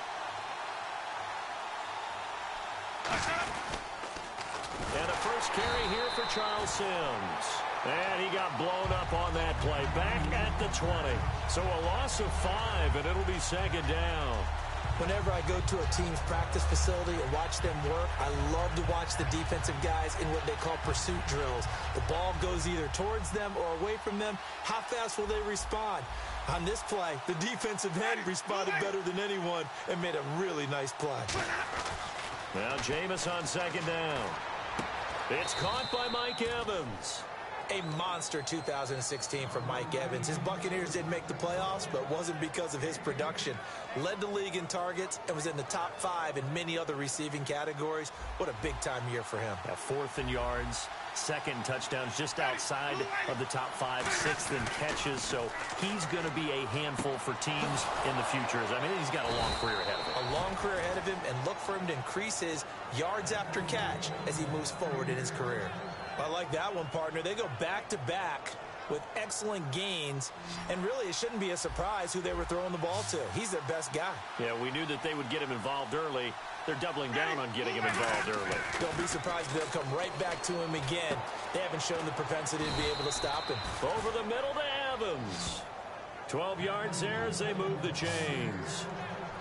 A: And a first carry here for Charles Sims. And he got blown up on that play. Back at the 20. So a loss of 5, and it'll be second down.
B: Whenever I go to a team's practice facility and watch them work, I love to watch the defensive guys in what they call pursuit drills. The ball goes either towards them or away from them. How fast will they respond? On this play, the defensive end responded better than anyone and made a really nice play.
A: Now Jameis on second down. It's caught by Mike Evans.
B: A monster 2016 from Mike Evans. His Buccaneers didn't make the playoffs, but it wasn't because of his production. Led the league in targets and was in the top 5 in many other receiving categories. What a big-time year for him.
A: At 4th in yards, 2nd in touchdowns, just outside of the top 5, 6th in catches. So he's going to be a handful for teams in the future. I mean, he's got a long career ahead of him.
B: A long career ahead of him, and look for him to increase his yards after catch as he moves forward in his career. I like that one, partner. They go back-to-back with excellent gains, and really it shouldn't be a surprise who they were throwing the ball to. He's their best guy.
A: Yeah, we knew that they would get him involved early. They're doubling down on getting him involved early.
B: Don't be surprised if they'll come right back to him again. They haven't shown the propensity to be able to stop him.
A: Over the middle to Evans. 12 yards there as they move the chains.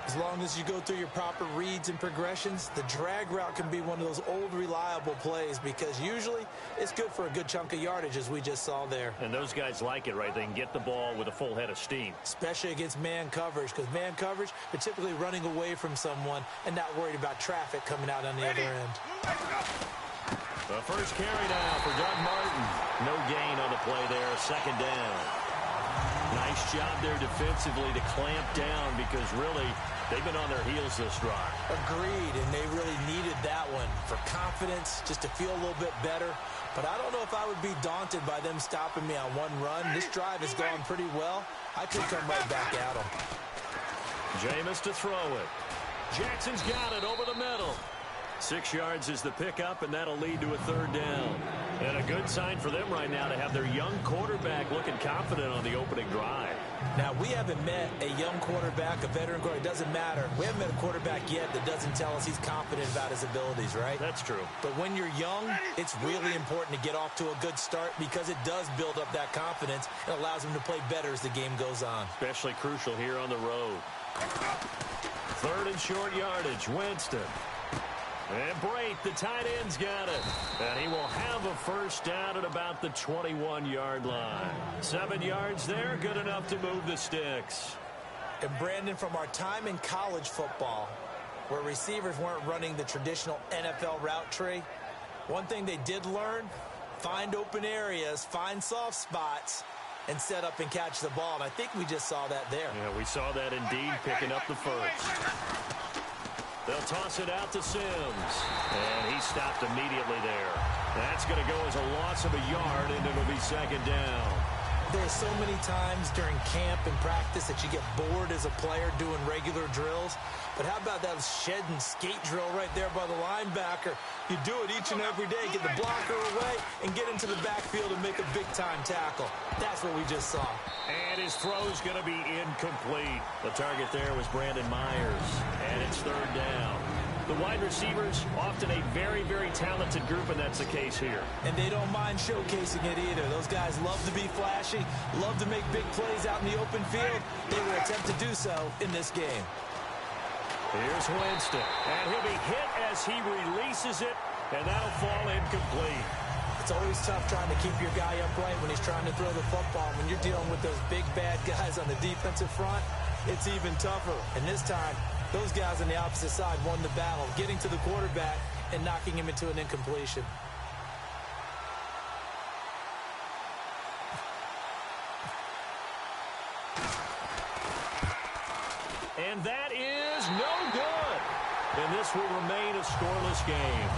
B: As long as you go through your proper reads and progressions, the drag route can be one of those old reliable plays because usually it's good for a good chunk of yardage as we just saw there.
A: And those guys like it, right? They can get the ball with a full head of steam.
B: Especially against man coverage, because man coverage, they're typically running away from someone and not worried about traffic coming out on the other end.
A: The first carry now for Doug Martin. No gain on the play there, second down. Nice job there defensively to clamp down because really they've been on their heels this drive.
B: Agreed, and they really needed that one for confidence, just to feel a little bit better. But I don't know if I would be daunted by them stopping me on one run. This drive has gone pretty well. I could come right back at them.
A: Jameis to throw it. Jackson's got it over the middle. 6 yards is the pickup, and that'll lead to a third down. And a good sign for them right now to have their young quarterback looking confident on the opening drive.
B: Now, we haven't met a young quarterback, a veteran quarterback. It doesn't matter. We haven't met a quarterback yet that doesn't tell us he's confident about his abilities, right?
A: That's true.
B: But when you're young, it's really important to get off to a good start because it does build up that confidence and allows him to play better as the game goes on.
A: Especially crucial here on the road. 3rd and short yardage, Winston. And Brate, the tight end's got it. And he will have a first down at about the 21-yard line. 7 yards there, good enough to move the sticks.
B: And Brandon, from our time in college football, where receivers weren't running the traditional NFL route tree, one thing they did learn, find open areas, find soft spots, and set up and catch the ball. And I think we just saw that there.
A: Yeah, we saw that indeed, picking up the first. They'll toss it out to Sims. And he stopped immediately there. That's going to go as a loss of a yard, and it'll be second down.
B: There's so many times during camp and practice that you get bored as a player doing regular drills. But how about that shed and skate drill right there by the linebacker? You do it each and every day, get the blocker away, and get into the backfield and make a big-time tackle. That's what we just saw.
A: And his throw's going to be incomplete. The target there was Brandon Myers, and it's third down. The wide receivers, often a very, very talented group, and that's the case here.
B: And they don't mind showcasing it either. Those guys love to be flashy, love to make big plays out in the open field. They will attempt to do so in this game.
A: Here's Winston, and he'll be hit as he releases it, and that'll fall incomplete.
B: It's always tough trying to keep your guy upright when he's trying to throw the football. When you're dealing with those big, bad guys on the defensive front, it's even tougher. And this time, those guys on the opposite side won the battle, getting to the quarterback and knocking him into an incompletion.
A: And that is no good. And this will remain a scoreless game.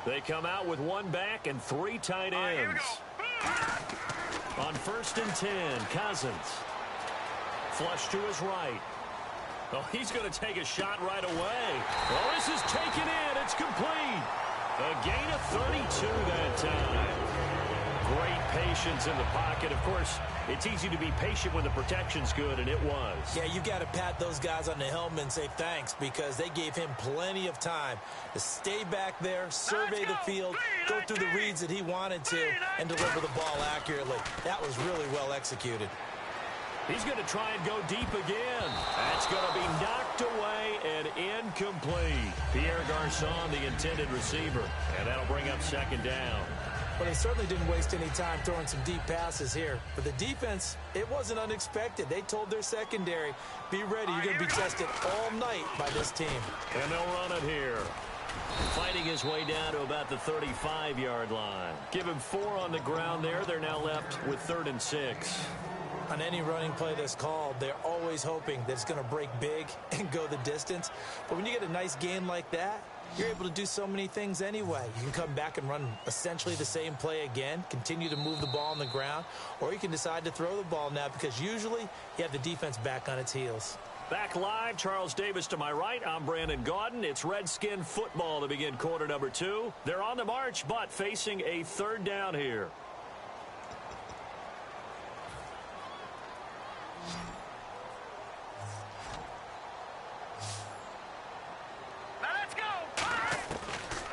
A: They come out with one back and three tight ends. On 1st and 10, Cousins. Flush to his right. Oh, he's going to take a shot right away. Oh, this is taken in. It's complete. A gain of 32 that time. Great patience in the pocket. Of course, it's easy to be patient when the protection's good, and it was.
B: Yeah, you got to pat those guys on the helmet and say thanks because they gave him plenty of time to stay back there, survey the field, go through the reads that he wanted to, and deliver the ball accurately. That was really well executed.
A: He's going to try and go deep again. That's going to be knocked away and incomplete. Pierre Garçon, the intended receiver, and that'll bring up 2nd down.
B: But they certainly didn't waste any time throwing some deep passes here. For the defense, it wasn't unexpected. They told their secondary, be ready. You're going to be tested all night by this team.
A: And they'll run it here. Fighting his way down to about the 35-yard line. Give him 4 on the ground there. They're now left with 3rd and 6.
B: On any running play that's called, they're always hoping that it's going to break big and go the distance. But when you get a nice gain like that, you're able to do so many things anyway. You can come back and run essentially the same play again, continue to move the ball on the ground, or you can decide to throw the ball now because usually you have the defense back on its heels.
A: Back live, Charles Davis to my right. I'm Brandon Gaudin. It's Redskin football to begin quarter number 2. They're on the march, but facing a 3rd down here.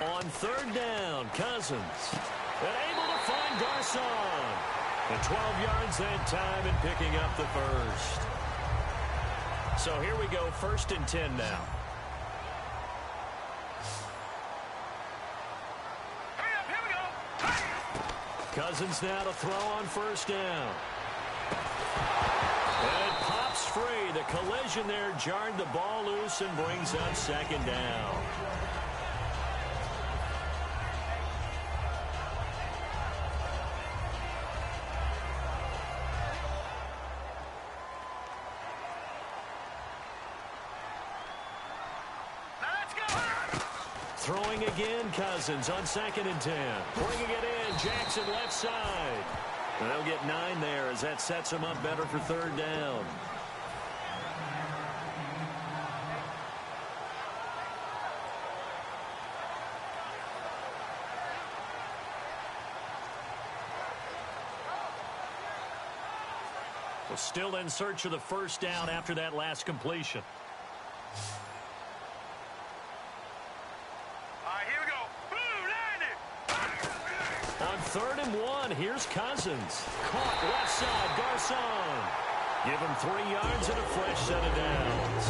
A: On 3rd down, Cousins. And able to find Garçon. And 12 yards that time and picking up the first. So here we go, 1st and 10 now.
C: Here we go.
A: Cousins now to throw on 1st down. And it pops free. The collision there jarred the ball loose and brings up 2nd down. Throwing again, Cousins on 2nd and 10. Bringing it in, Jackson left side. And they'll get 9 there as that sets him up better for 3rd down. Well, still in search of the 1st down after that last completion. On 3rd and 1, here's Cousins. Caught left side, Garçon. Give him 3 yards and a fresh set of downs.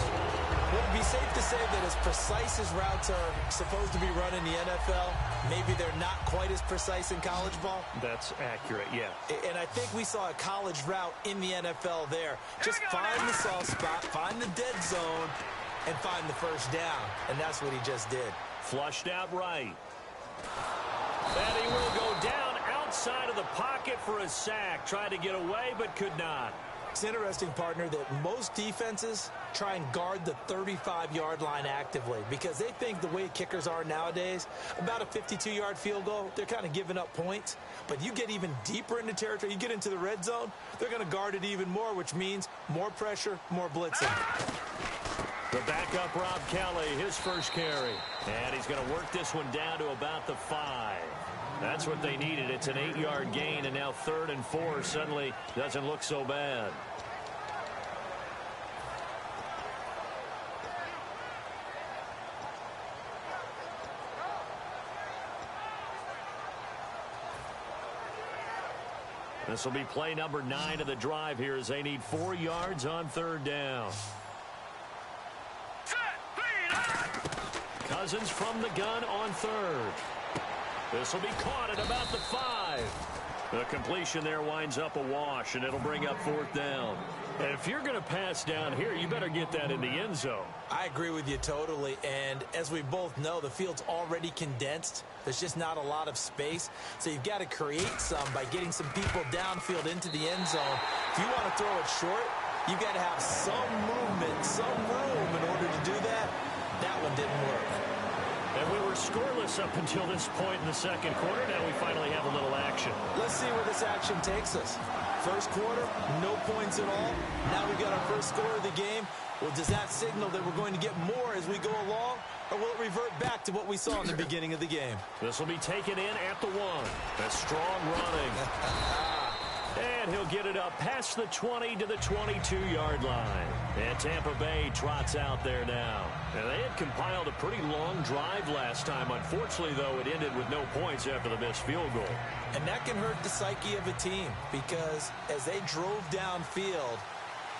B: Well, it'd be safe to say that as precise as routes are supposed to be run in the NFL, maybe they're not quite as precise in college ball.
A: That's accurate, yeah.
B: And I think we saw a college route in the NFL there. Just find the soft spot, find the dead zone, and find the 1st down. And that's what he just did.
A: Flushed out right. And he will go down outside of the pocket for a sack. Tried to get away, but could not.
B: It's interesting, partner, that most defenses try and guard the 35-yard line actively because they think the way kickers are nowadays, about a 52-yard field goal, they're kind of giving up points. But you get even deeper into territory, you get into the red zone, they're going to guard it even more, which means more pressure, more blitzing.
A: The backup Rob Kelly, his first carry. And he's going to work this one down to about the 5. That's what they needed. It's an 8-yard gain, and now 3rd and 4 suddenly doesn't look so bad. This will be play number 9 of the drive here as they need 4 yards on 3rd down. Cousins from the gun on 3rd. This will be caught at about the 5. The completion there winds up a wash, and it'll bring up 4th down. And if you're going to pass down here, you better get that in the end zone.
B: I agree with you totally, and as we both know, the field's already condensed. There's just not a lot of space, so you've got to create some by getting some people downfield into the end zone. If you want to throw it short, you've got to have some movement, some room in order to do that. That one didn't work.
A: And we were scoreless up until this point in the second quarter. Now we finally have a little action.
B: Let's see where this action takes us. First quarter, no points at all. Now we've got our first score of the game. Well, does that signal that we're going to get more as we go along, or will it revert back to what we saw in the beginning of the game?
A: This will be taken in at the 1. A strong running. And he'll get it up past the 20 to the 22-yard line. And Tampa Bay trots out there now. And they had compiled a pretty long drive last time. Unfortunately, though, it ended with no points after the missed field goal.
B: And that can hurt the psyche of a team because as they drove downfield,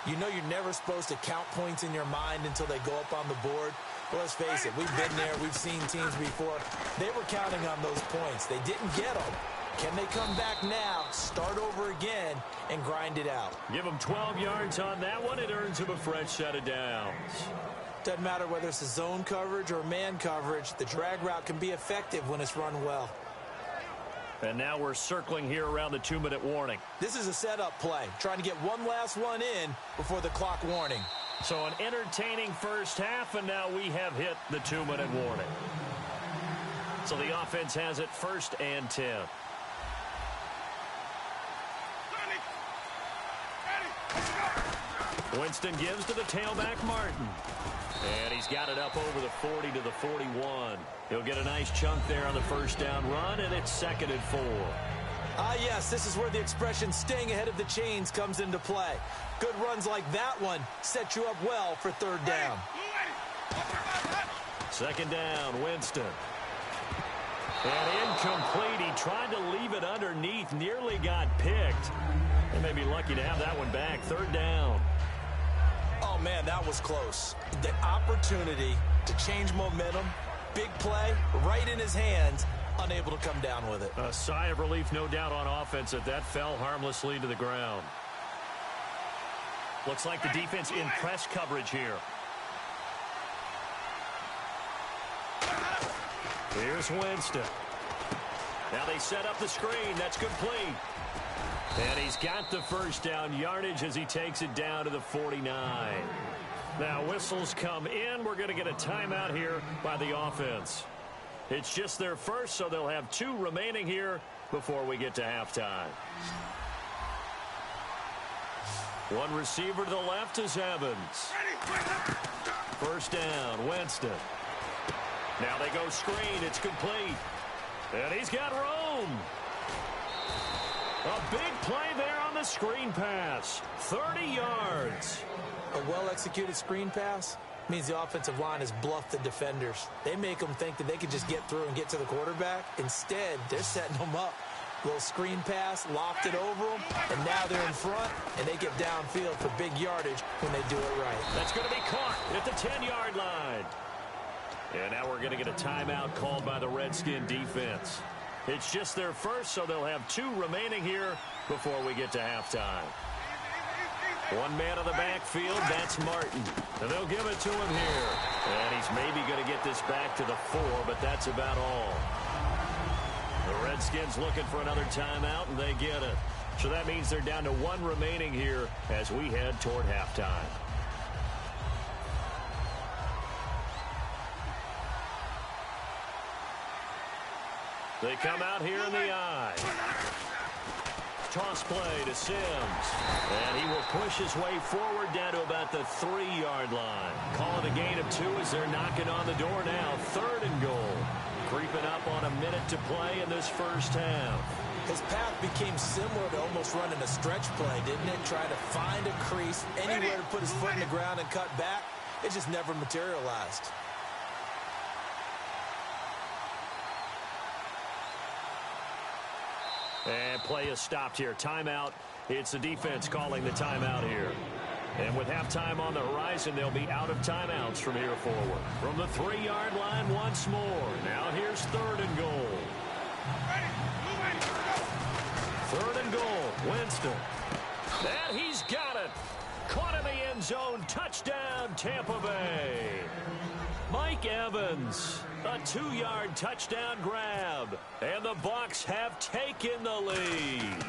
B: you know you're never supposed to count points in your mind until they go up on the board. Well, let's face it, we've been there. We've seen teams before. They were counting on those points. They didn't get them. Can they come back now, start over again, and grind it out?
A: Give them 12 yards on that one. It earns them a fresh set of downs.
B: Doesn't matter whether it's a zone coverage or man coverage. The drag route can be effective when it's run well.
A: And now we're circling here around the 2-minute warning.
B: This is a setup play, trying to get one last one in before the clock warning.
A: So an entertaining first half, and now we have hit the 2-minute warning. So the offense has it 1st and 10. Winston gives to the tailback, Martin. And he's got it up over the 40 to the 41. He'll get a nice chunk there on the first down run, and it's 2nd and 4.
B: Ah, yes, this is where the expression staying ahead of the chains comes into play. Good runs like that one set you up well for 3rd down.
A: 2nd down, Winston. And incomplete. He tried to leave it underneath, nearly got picked. They may be lucky to have that one back. 3rd down.
B: Oh, man, that was close. The opportunity to change momentum, big play, right in his hands, unable to come down with it.
A: A sigh of relief, no doubt, on offense that fell harmlessly to the ground. Looks like the defense in press coverage here. Here's Winston. Now they set up the screen. That's complete. And he's got the first down yardage as he takes it down to the 49. Now whistles come in. We're going to get a timeout here by the offense. It's just their first, so they'll have 2 remaining here before we get to halftime. One receiver to the left is Evans. First down, Winston. Now they go screen. It's complete. And he's got room. A big play there on the screen pass. 30 yards.
B: A well-executed screen pass means the offensive line has bluffed the defenders. They make them think that they can just get through and get to the quarterback. Instead, they're setting them up. Little screen pass, locked it over them, and now they're in front, and they get downfield for big yardage when they do it right.
A: That's going to be caught at the 10-yard line. And now we're going to get a timeout called by the Redskin defense. It's just their first, so they'll have 2 remaining here before we get to halftime. One man on the backfield, that's Martin. And they'll give it to him here. And he's maybe going to get this back to the 4, but that's about all. The Redskins looking for another timeout, and they get it. So that means they're down to 1 remaining here as we head toward halftime. They come out here in the I. Toss play to Sims. And he will push his way forward down to about the 3-yard line. Call it a gain of 2 as they're knocking on the door now. 3rd and goal. Creeping up on a minute to play in this first half.
B: His path became similar to almost running a stretch play, didn't it? Trying to find a crease, anywhere to put his foot in the ground and cut back. It just never materialized.
A: And play is stopped here. Timeout. It's the defense calling the timeout here. And with halftime on the horizon, they'll be out of timeouts from here forward. From the 3-yard line once more. Now here's 3rd and goal. 3rd and goal. Winston. And he's got it. Caught in the end zone. Touchdown, Tampa Bay. Mike Evans. A 2-yard touchdown grab. And the Bucs have taken the lead.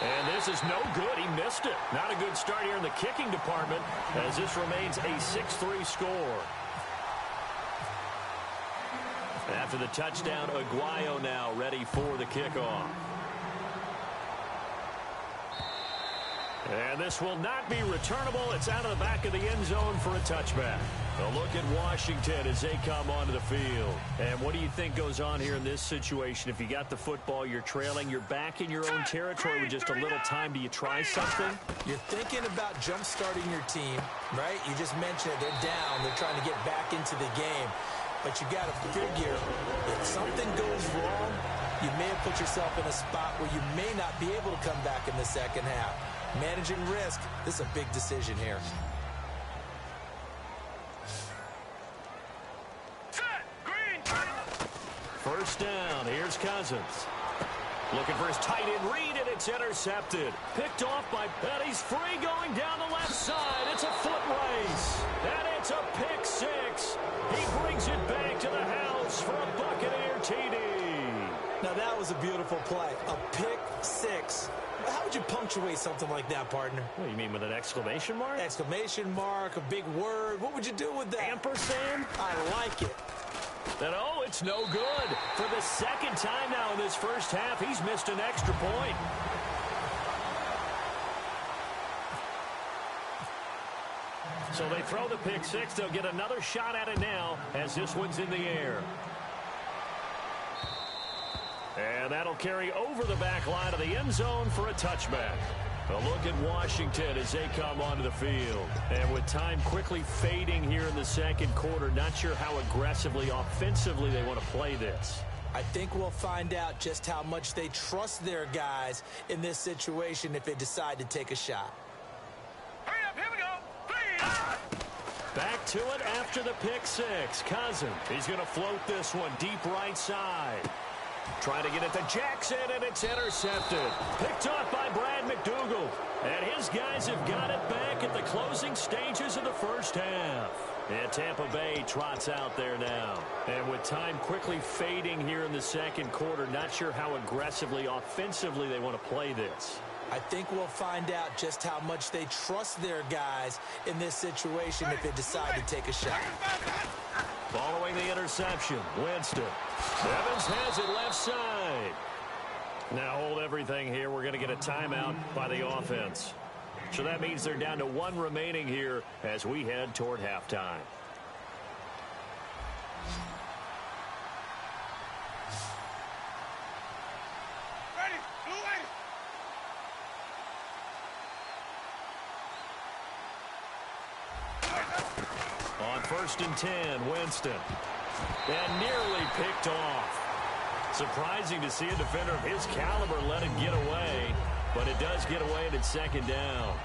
A: And this is no good. He missed it. Not a good start here in the kicking department as this remains a 6-3 score. After the touchdown, Aguayo now ready for the kickoff. And this will not be returnable. It's out of the back of the end zone for a touchback. A look at Washington as they come onto the field. And what do you think goes on here in this situation? If you got the football, you're trailing, you're back in your own territory with just a little time. Do you try something?
B: You're thinking about jump-starting your team, right? You just mentioned it. They're down. They're trying to get back into the game. But you got to figure if something goes wrong, you may have put yourself in a spot where you may not be able to come back in the second half. Managing risk, this is a big decision here.
C: Set. Green.
A: First down. Here's Cousins. Looking for his tight end read, and it's intercepted. Picked off by Petty's free going down the left side. It's a foot race. And it's a pick 6. He brings it back to the house for a Buccaneer TD.
B: Now that was a beautiful play. A pick 6. How would you punctuate something like that, partner?
A: What do you mean, with an exclamation mark?
B: Exclamation mark, a big word. What would you do with that?
A: Ampersand?
B: I like it.
A: And oh, it's no good. For the second time now in this first half, he's missed an extra point. So they throw the pick 6. They'll get another shot at it now as this one's in the air. And that'll carry over the back line of the end zone for a touchback. A look at Washington as they come onto the field. And with time quickly fading here in the second quarter, not sure how aggressively, offensively they want to play this.
B: I think we'll find out just how much they trust their guys in this situation if they decide to take a shot.
C: Hurry up. Here we go. 3.
A: Back to it after the pick 6. Cousins. He's going to float this one deep right side. Trying to get it to Jackson, and it's intercepted. Picked off by Brad McDougal. And his guys have got it back at the closing stages of the first half. And Tampa Bay trots out there now. And with time quickly fading here in the second quarter, not sure how aggressively, offensively they want to play this.
B: I think we'll find out just how much they trust their guys in this situation if they decide to take a shot.
A: Following the interception, Winston. Evans has it left side. Now hold everything here. We're going to get a timeout by the offense. So that means they're down to 1 remaining here as we head toward halftime.
C: Ready. Blue way.
A: On 1st and 10, Winston. And nearly picked off. Surprising to see a defender of his caliber let it get away, but it does get away and it's second down.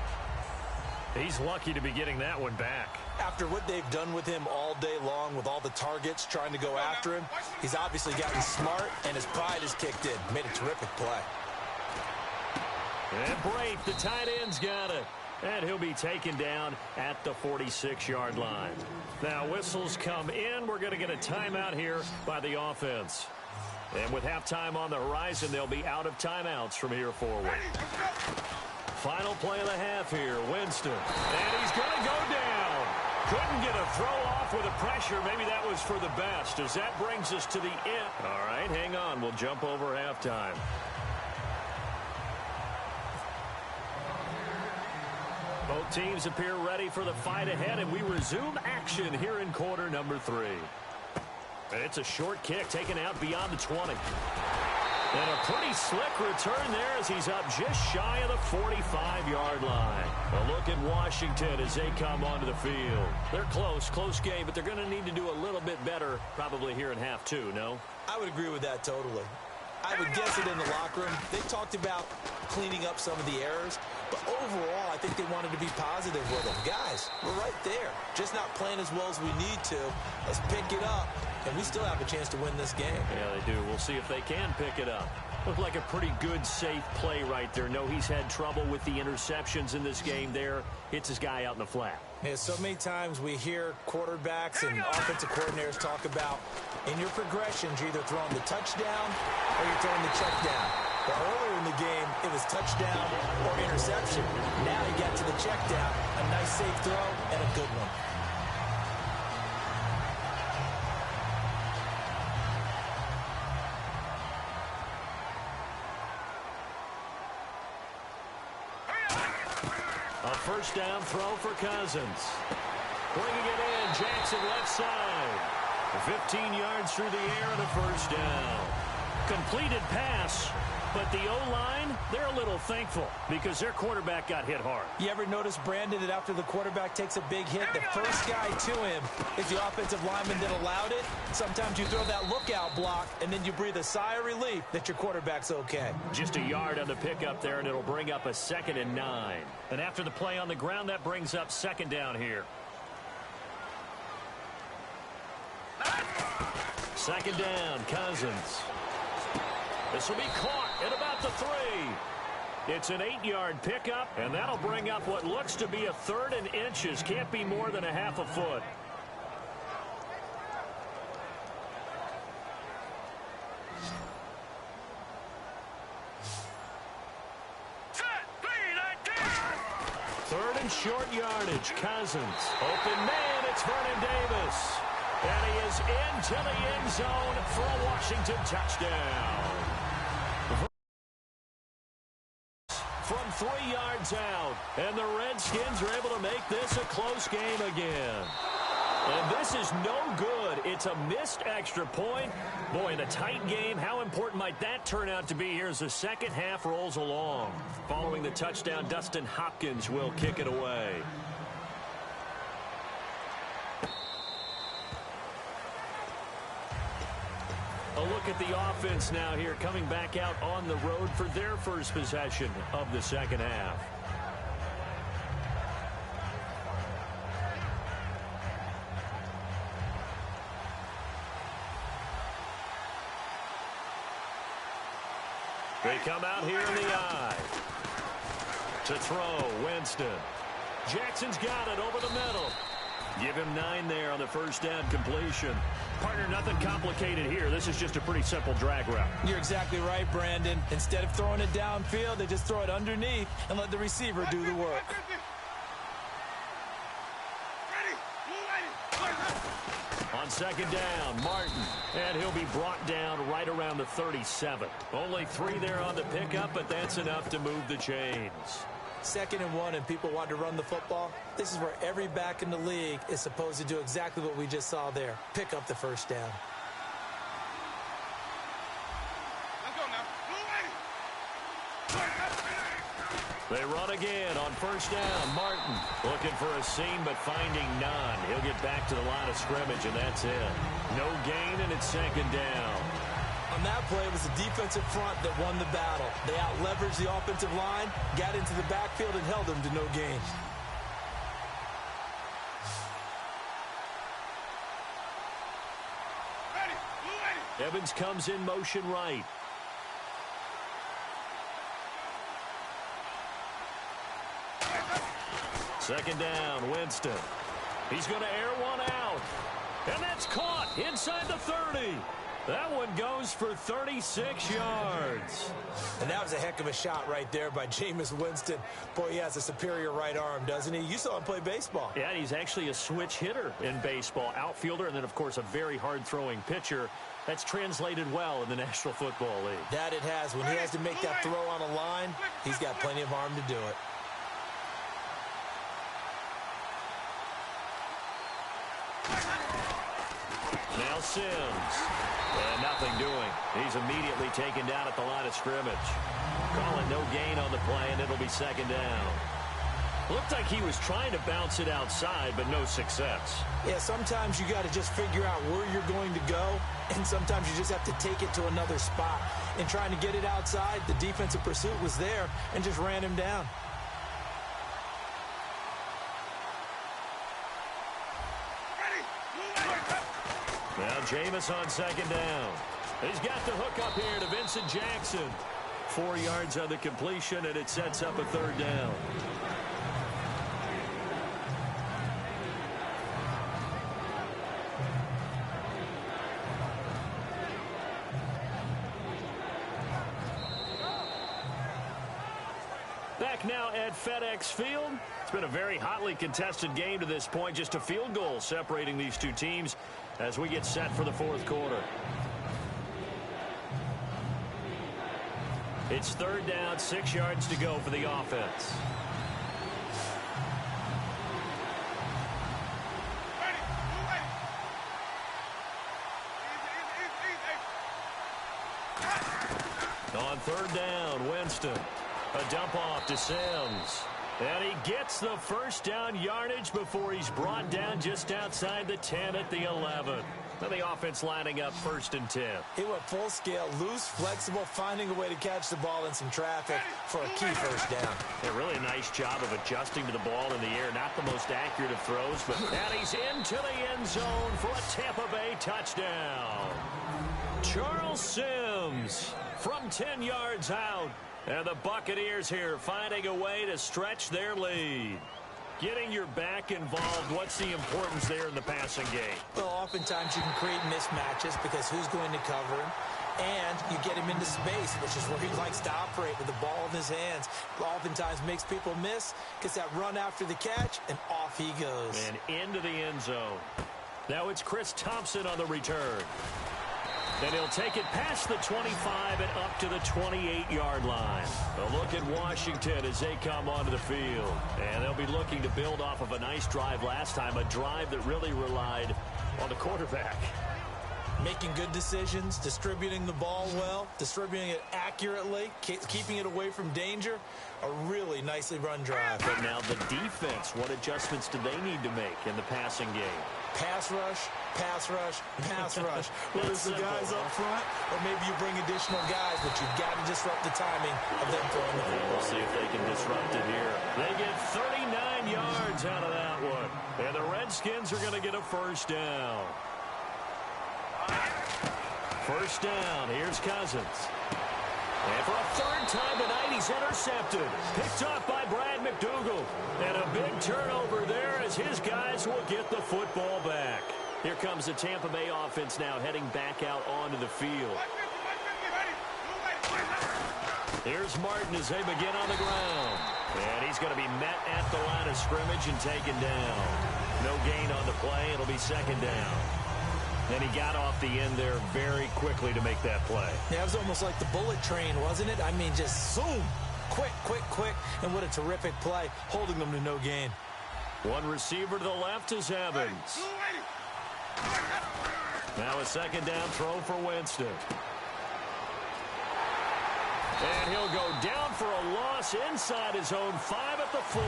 A: He's lucky to be getting that one back.
B: After what they've done with him all day long with all the targets trying to go after him, he's obviously gotten smart and his pride has kicked in. Made a terrific play.
A: And Braith, the tight end's got it. And he'll be taken down at the 46-yard line. Now whistles come in. We're going to get a timeout here by the offense. And with halftime on the horizon, they'll be out of timeouts from here forward. Final play of the half here, Winston. And he's going to go down. Couldn't get a throw off with the pressure. Maybe that was for the best, as that brings us to the end. All right, hang on. We'll jump over halftime. Both teams appear ready for the fight ahead, and we resume action here in quarter number 3. And it's a short kick taken out beyond the 20. And a pretty slick return there as he's up just shy of the 45-yard line. A look at Washington as they come onto the field. They're close game, but they're going to need to do a little bit better probably here in half 2, no?
B: I would agree with that totally. I would guess it in the locker room. They talked about cleaning up some of the errors, but overall, I think they wanted to be positive with them. Guys, we're right there. Just not playing as well as we need to. Let's pick it up, and we still have a chance to win this game.
A: Yeah, they do. We'll see if they can pick it up. Looked like a pretty good, safe play right there. No, he's had trouble with the interceptions in this game there. Hits his guy out in the flat.
B: Yeah, so many times we hear quarterbacks and offensive coordinators talk about in your progressions, you're either throwing the touchdown or you're throwing the check down. But earlier in the game, it was touchdown or interception. Now you get to the check down, a nice safe throw, and a good one.
A: A first down throw for Cousins. Bringing it in, Jackson left side. 15 yards through the air and a first down. Completed pass, but the O-line, they're a little thankful because their quarterback got hit hard.
B: You ever notice, Brandon, that after the quarterback takes a big hit, the first guy to him is the offensive lineman that allowed it? Sometimes you throw that lookout block, and then you breathe a sigh of relief that your quarterback's okay.
A: Just a yard on the pickup there, and it'll bring up a 2nd and 9. And after the play on the ground, that brings up 2nd down here. 2nd down, Cousins. This will be caught at about the 3. It's an 8-yard pickup, and that'll bring up what looks to be a 3rd and inches. Can't be more than a half a foot. Third and short yardage. Cousins. Open man. It's Vernon Davis. And he is into the end zone for a Washington touchdown. From 3 yards out. And the Redskins are able to make this a close game again. And this is no good. It's a missed extra point. Boy, in a tight game, how important might that turn out to be here as the second half rolls along? Following the touchdown, Dustin Hopkins will kick it away. A look at the offense now here, coming back out on the road for their first possession of the second half. They come out here in the eye. To throw, Winston. Jackson's got it over the middle. Give him 9 there on the first down completion. Partner, nothing complicated here. This is just a pretty simple drag route.
B: You're exactly right, Brandon. Instead of throwing it downfield, they just throw it underneath and let the receiver do the work.
A: On second down, Martin. And he'll be brought down right around the 37. Only 3 there on the pickup, but that's enough to move the chains.
B: 2nd and 1 and people want to run the football. This is where every back in the league is supposed to do exactly what we just saw there. Pick up the first down.
A: They run again on first down. Martin looking for a seam but finding none. He'll get back to the line of scrimmage, and that's it. No gain, and it's second down.
B: On that play, it was the defensive front that won the battle. They out-leveraged the offensive line, got into the backfield, and held them to no gain.
A: Evans comes in motion right. Second down, Winston. He's going to air one out. And that's caught inside the 30. That one goes for 36 yards.
B: And that was a heck of a shot right there by Jameis Winston. Boy, he has a superior right arm, doesn't he? You saw him play baseball.
A: Yeah, he's actually a switch hitter in baseball. Outfielder, and then, of course, a very hard-throwing pitcher. That's translated well in the National Football League.
B: That it has. When he has to make that throw on a line, he's got plenty of arm to do it.
A: Now Sims. And nothing doing. He's immediately taken down at the line of scrimmage. Calling no gain on the play, and it'll be second down. Looked like he was trying to bounce it outside, but no success.
B: Yeah, sometimes you got to just figure out where you're going to go, and sometimes you just have to take it to another spot. In trying to get it outside, the defensive pursuit was there and just ran him down.
A: Now Jameis on second down. He's got the hook up here to Vincent Jackson. 4 yards on the completion, and it sets up a third down. Back now at FedEx Field. It's been a very hotly contested game to this point. Just a field goal separating these two teams as we get set for the fourth quarter. It's third down, 6 yards to go for the offense. On third down, Winston. A dump off to Sims. And he gets the first down yardage before he's brought down just outside the 10 at the 11. And the offense lining up 1st and 10.
B: He went full scale, loose, flexible, finding a way to catch the ball in some traffic for a key first down.
A: A really nice job of adjusting to the ball in the air. Not the most accurate of throws, but and he's into the end zone for a Tampa Bay touchdown. Charles Sims from 10 yards out. And the Buccaneers here finding a way to stretch their lead. Getting your back involved, what's the importance there in the passing game?
B: Well, oftentimes you can create mismatches because who's going to cover him? And you get him into space, which is where he likes to operate with the ball in his hands. Oftentimes makes people miss, gets that run after the catch, and off he goes.
A: And into the end zone. Now it's Chris Thompson on the return. And he'll take it past the 25 and up to the 28-yard line. A look at Washington as they come onto the field. And they'll be looking to build off of a nice drive last time, a drive that really relied on the quarterback.
B: Making good decisions, distributing the ball well, distributing it accurately, keeping it away from danger. A really nicely run drive.
A: But now the defense, what adjustments do they need to make in the passing game?
B: Pass rush, pass rush, pass rush. Whether it's the guys up front or maybe you bring additional guys, but you've got to disrupt the timing of them throwing the football.
A: We'll see if they can disrupt it here. They get 39 yards out of that one. And the Redskins are going to get a first down. First down, here's Cousins. And for a third time tonight, he's intercepted. Picked off by Brad McDougal. And a big turnover there as his guys will get the football back. Here comes the Tampa Bay offense now heading back out onto the field. Here's Martin as they begin on the ground. And he's going to be met at the line of scrimmage and taken down. No gain on the play. It'll be second down. And he got off the end there very quickly to make that play.
B: Yeah, it was almost like the bullet train, wasn't it? I mean, just zoom. Quick, quick, quick. And what a terrific play, holding them to no gain.
A: One receiver to the left is Evans. Now a second down throw for Winston. And he'll go down for a loss inside his own 5 at the 4.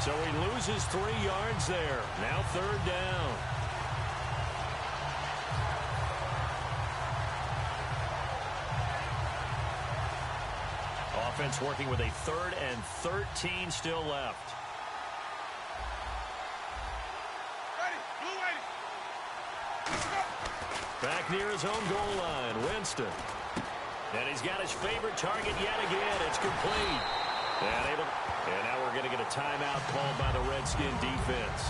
A: So he loses 3 yards there. Now third down. Offense working with a 3rd and 13 still left. Back near his own goal line, Winston. And he's got his favorite target yet again. It's complete. And now we're going to get a timeout called by the Redskin defense.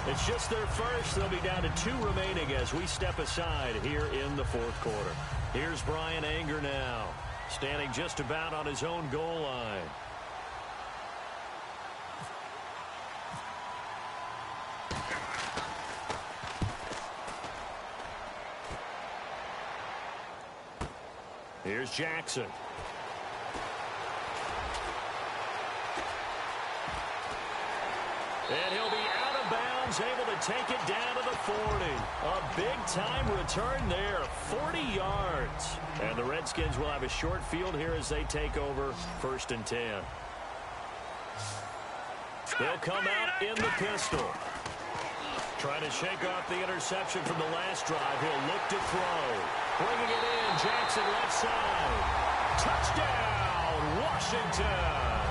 A: It's just their first. They'll be down to 2 remaining as we step aside here in the fourth quarter. Here's Brian Anger now, standing just about on his own goal line. Here's Jackson. And he'll be out of bounds, able to take it down to the 40. A big-time return there, 40 yards. And the Redskins will have a short field here as they take over 1st and 10. They'll come out in the pistol. Trying to shake off the interception from the last drive. He'll look to throw. Bringing it in, Jackson left side. Touchdown, Washington.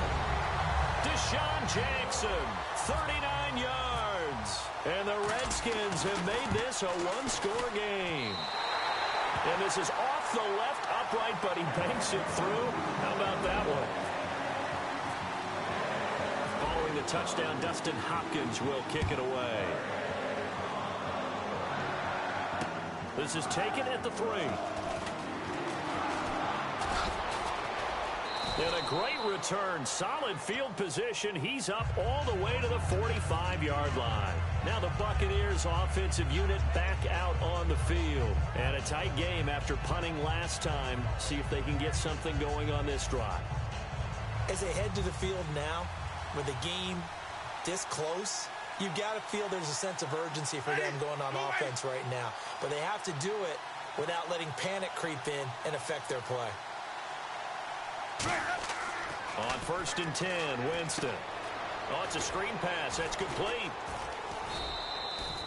A: Deshaun Jackson, 39 yards. And the Redskins have made this a one-score game. And this is off the left upright, but he banks it through. How about that one? Following the touchdown, Dustin Hopkins will kick it away. This is taken at the 3. And a great return. Solid field position. He's up all the way to the 45-yard line. Now the Buccaneers offensive unit back out on the field. And a tight game after punting last time. See if they can get something going on this drive.
B: As they head to the field now, with the game this close, you've got to feel there's a sense of urgency for them going on offense right now. But they have to do it without letting panic creep in and affect their play.
A: On 1st and 10, Winston. Oh, it's a screen pass. That's complete.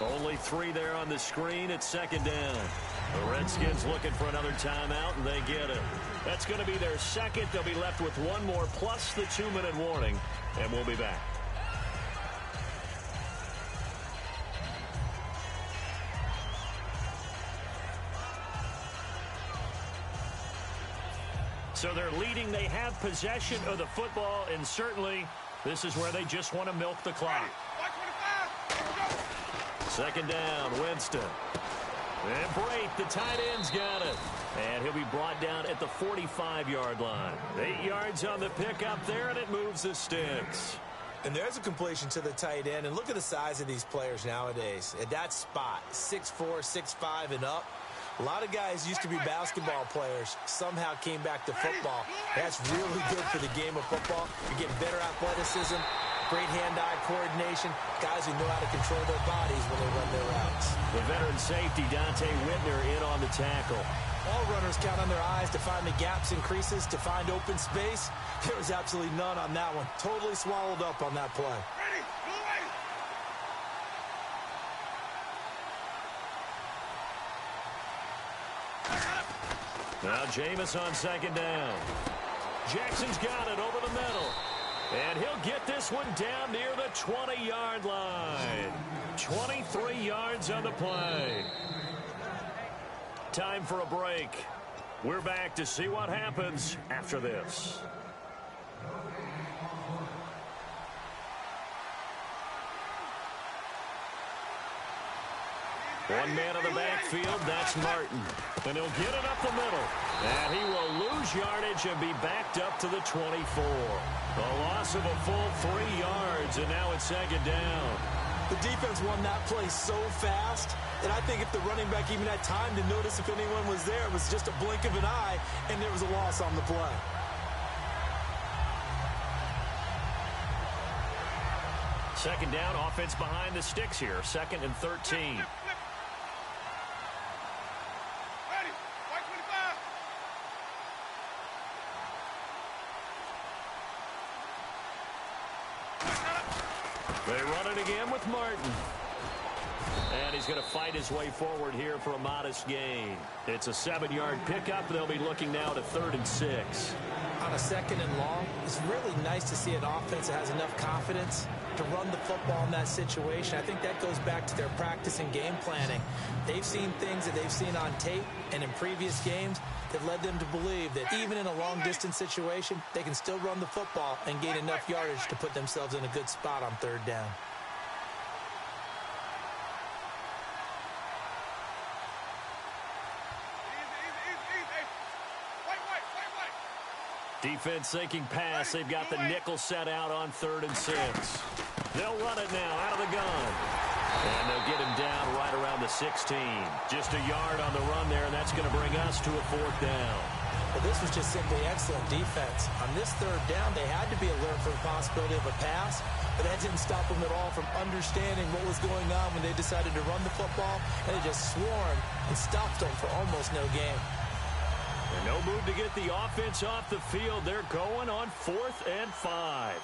A: Only 3 there on the screen. It's 2nd down. The Redskins looking for another timeout, and they get it. That's going to be their second. They'll be left with 1 more plus the 2-minute warning, and we'll be back. So they're leading. They have possession of the football, and certainly this is where they just want to milk the clock. 2nd down, Winston. And Brate, the tight end's got it. And he'll be brought down at the 45-yard line. 8 yards on the pickup there, and it moves the sticks.
B: And there's a completion to the tight end. And look at the size of these players nowadays. At that spot, 6'4", 6'5", and up. A lot of guys used to be basketball players, somehow came back to football. That's really good for the game of football. You're getting better athleticism, great hand-eye coordination, guys who know how to control their bodies when they run their routes.
A: The veteran safety, Dante Whitner, in on the tackle.
B: All runners count on their eyes to find the gaps and creases, to find open space. There was absolutely none on that one. Totally swallowed up on that play.
A: Now Jameis on 2nd down. Jackson's got it over the middle. And he'll get this one down near the 20-yard line. 23 yards on the play. Time for a break. We're back to see what happens after this. One man in the backfield, that's Martin. And he'll get it up the middle. And he will lose yardage and be backed up to the 24. A loss of a full 3 yards, and now it's 2nd down.
B: The defense won that play so fast that I think if the running back even had time to notice if anyone was there, it was just a blink of an eye, and there was a loss on the play.
A: Second down, offense behind the sticks here. 2nd and 13. They run it again with Martin. And he's going to fight his way forward here for a modest gain. It's a 7-yard pickup. They'll be looking now to 3rd and 6.
B: On a 2nd and long, it's really nice to see an offense that has enough confidence to run the football in that situation. I think that goes back to their practice and game planning. They've seen things that they've seen on tape and in previous games that led them to believe that even in a long-distance situation, they can still run the football and gain enough yardage to put themselves in a good spot on 3rd down.
A: Defense sinking pass. They've got the nickel set out on 3rd and 6. They'll run it now out of the gun. And they'll get him down right around the 16. Just a yard on the run there, and that's going to bring us to a 4th down.
B: Well, this was just simply excellent defense. On this 3rd down, they had to be alert for the possibility of a pass, but that didn't stop them at all from understanding what was going on when they decided to run the football, and they just swarmed and stopped them for almost no gain.
A: And no move to get the offense off the field. They're going on 4th and 5.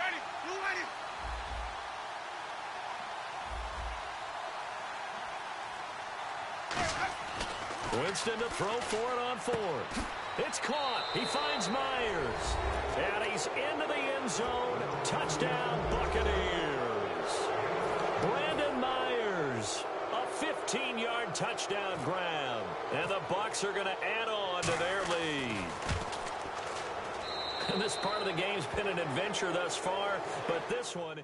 C: Ready. You ready?
A: Winston to throw for it on 4th. It's caught. He finds Myers. And he's into the end zone. Touchdown, Buccaneers. Brandon Myers. A 15-yard touchdown grab. And the Bucs are going to add on to their lead. And this part of the game's been an adventure thus far, but this one...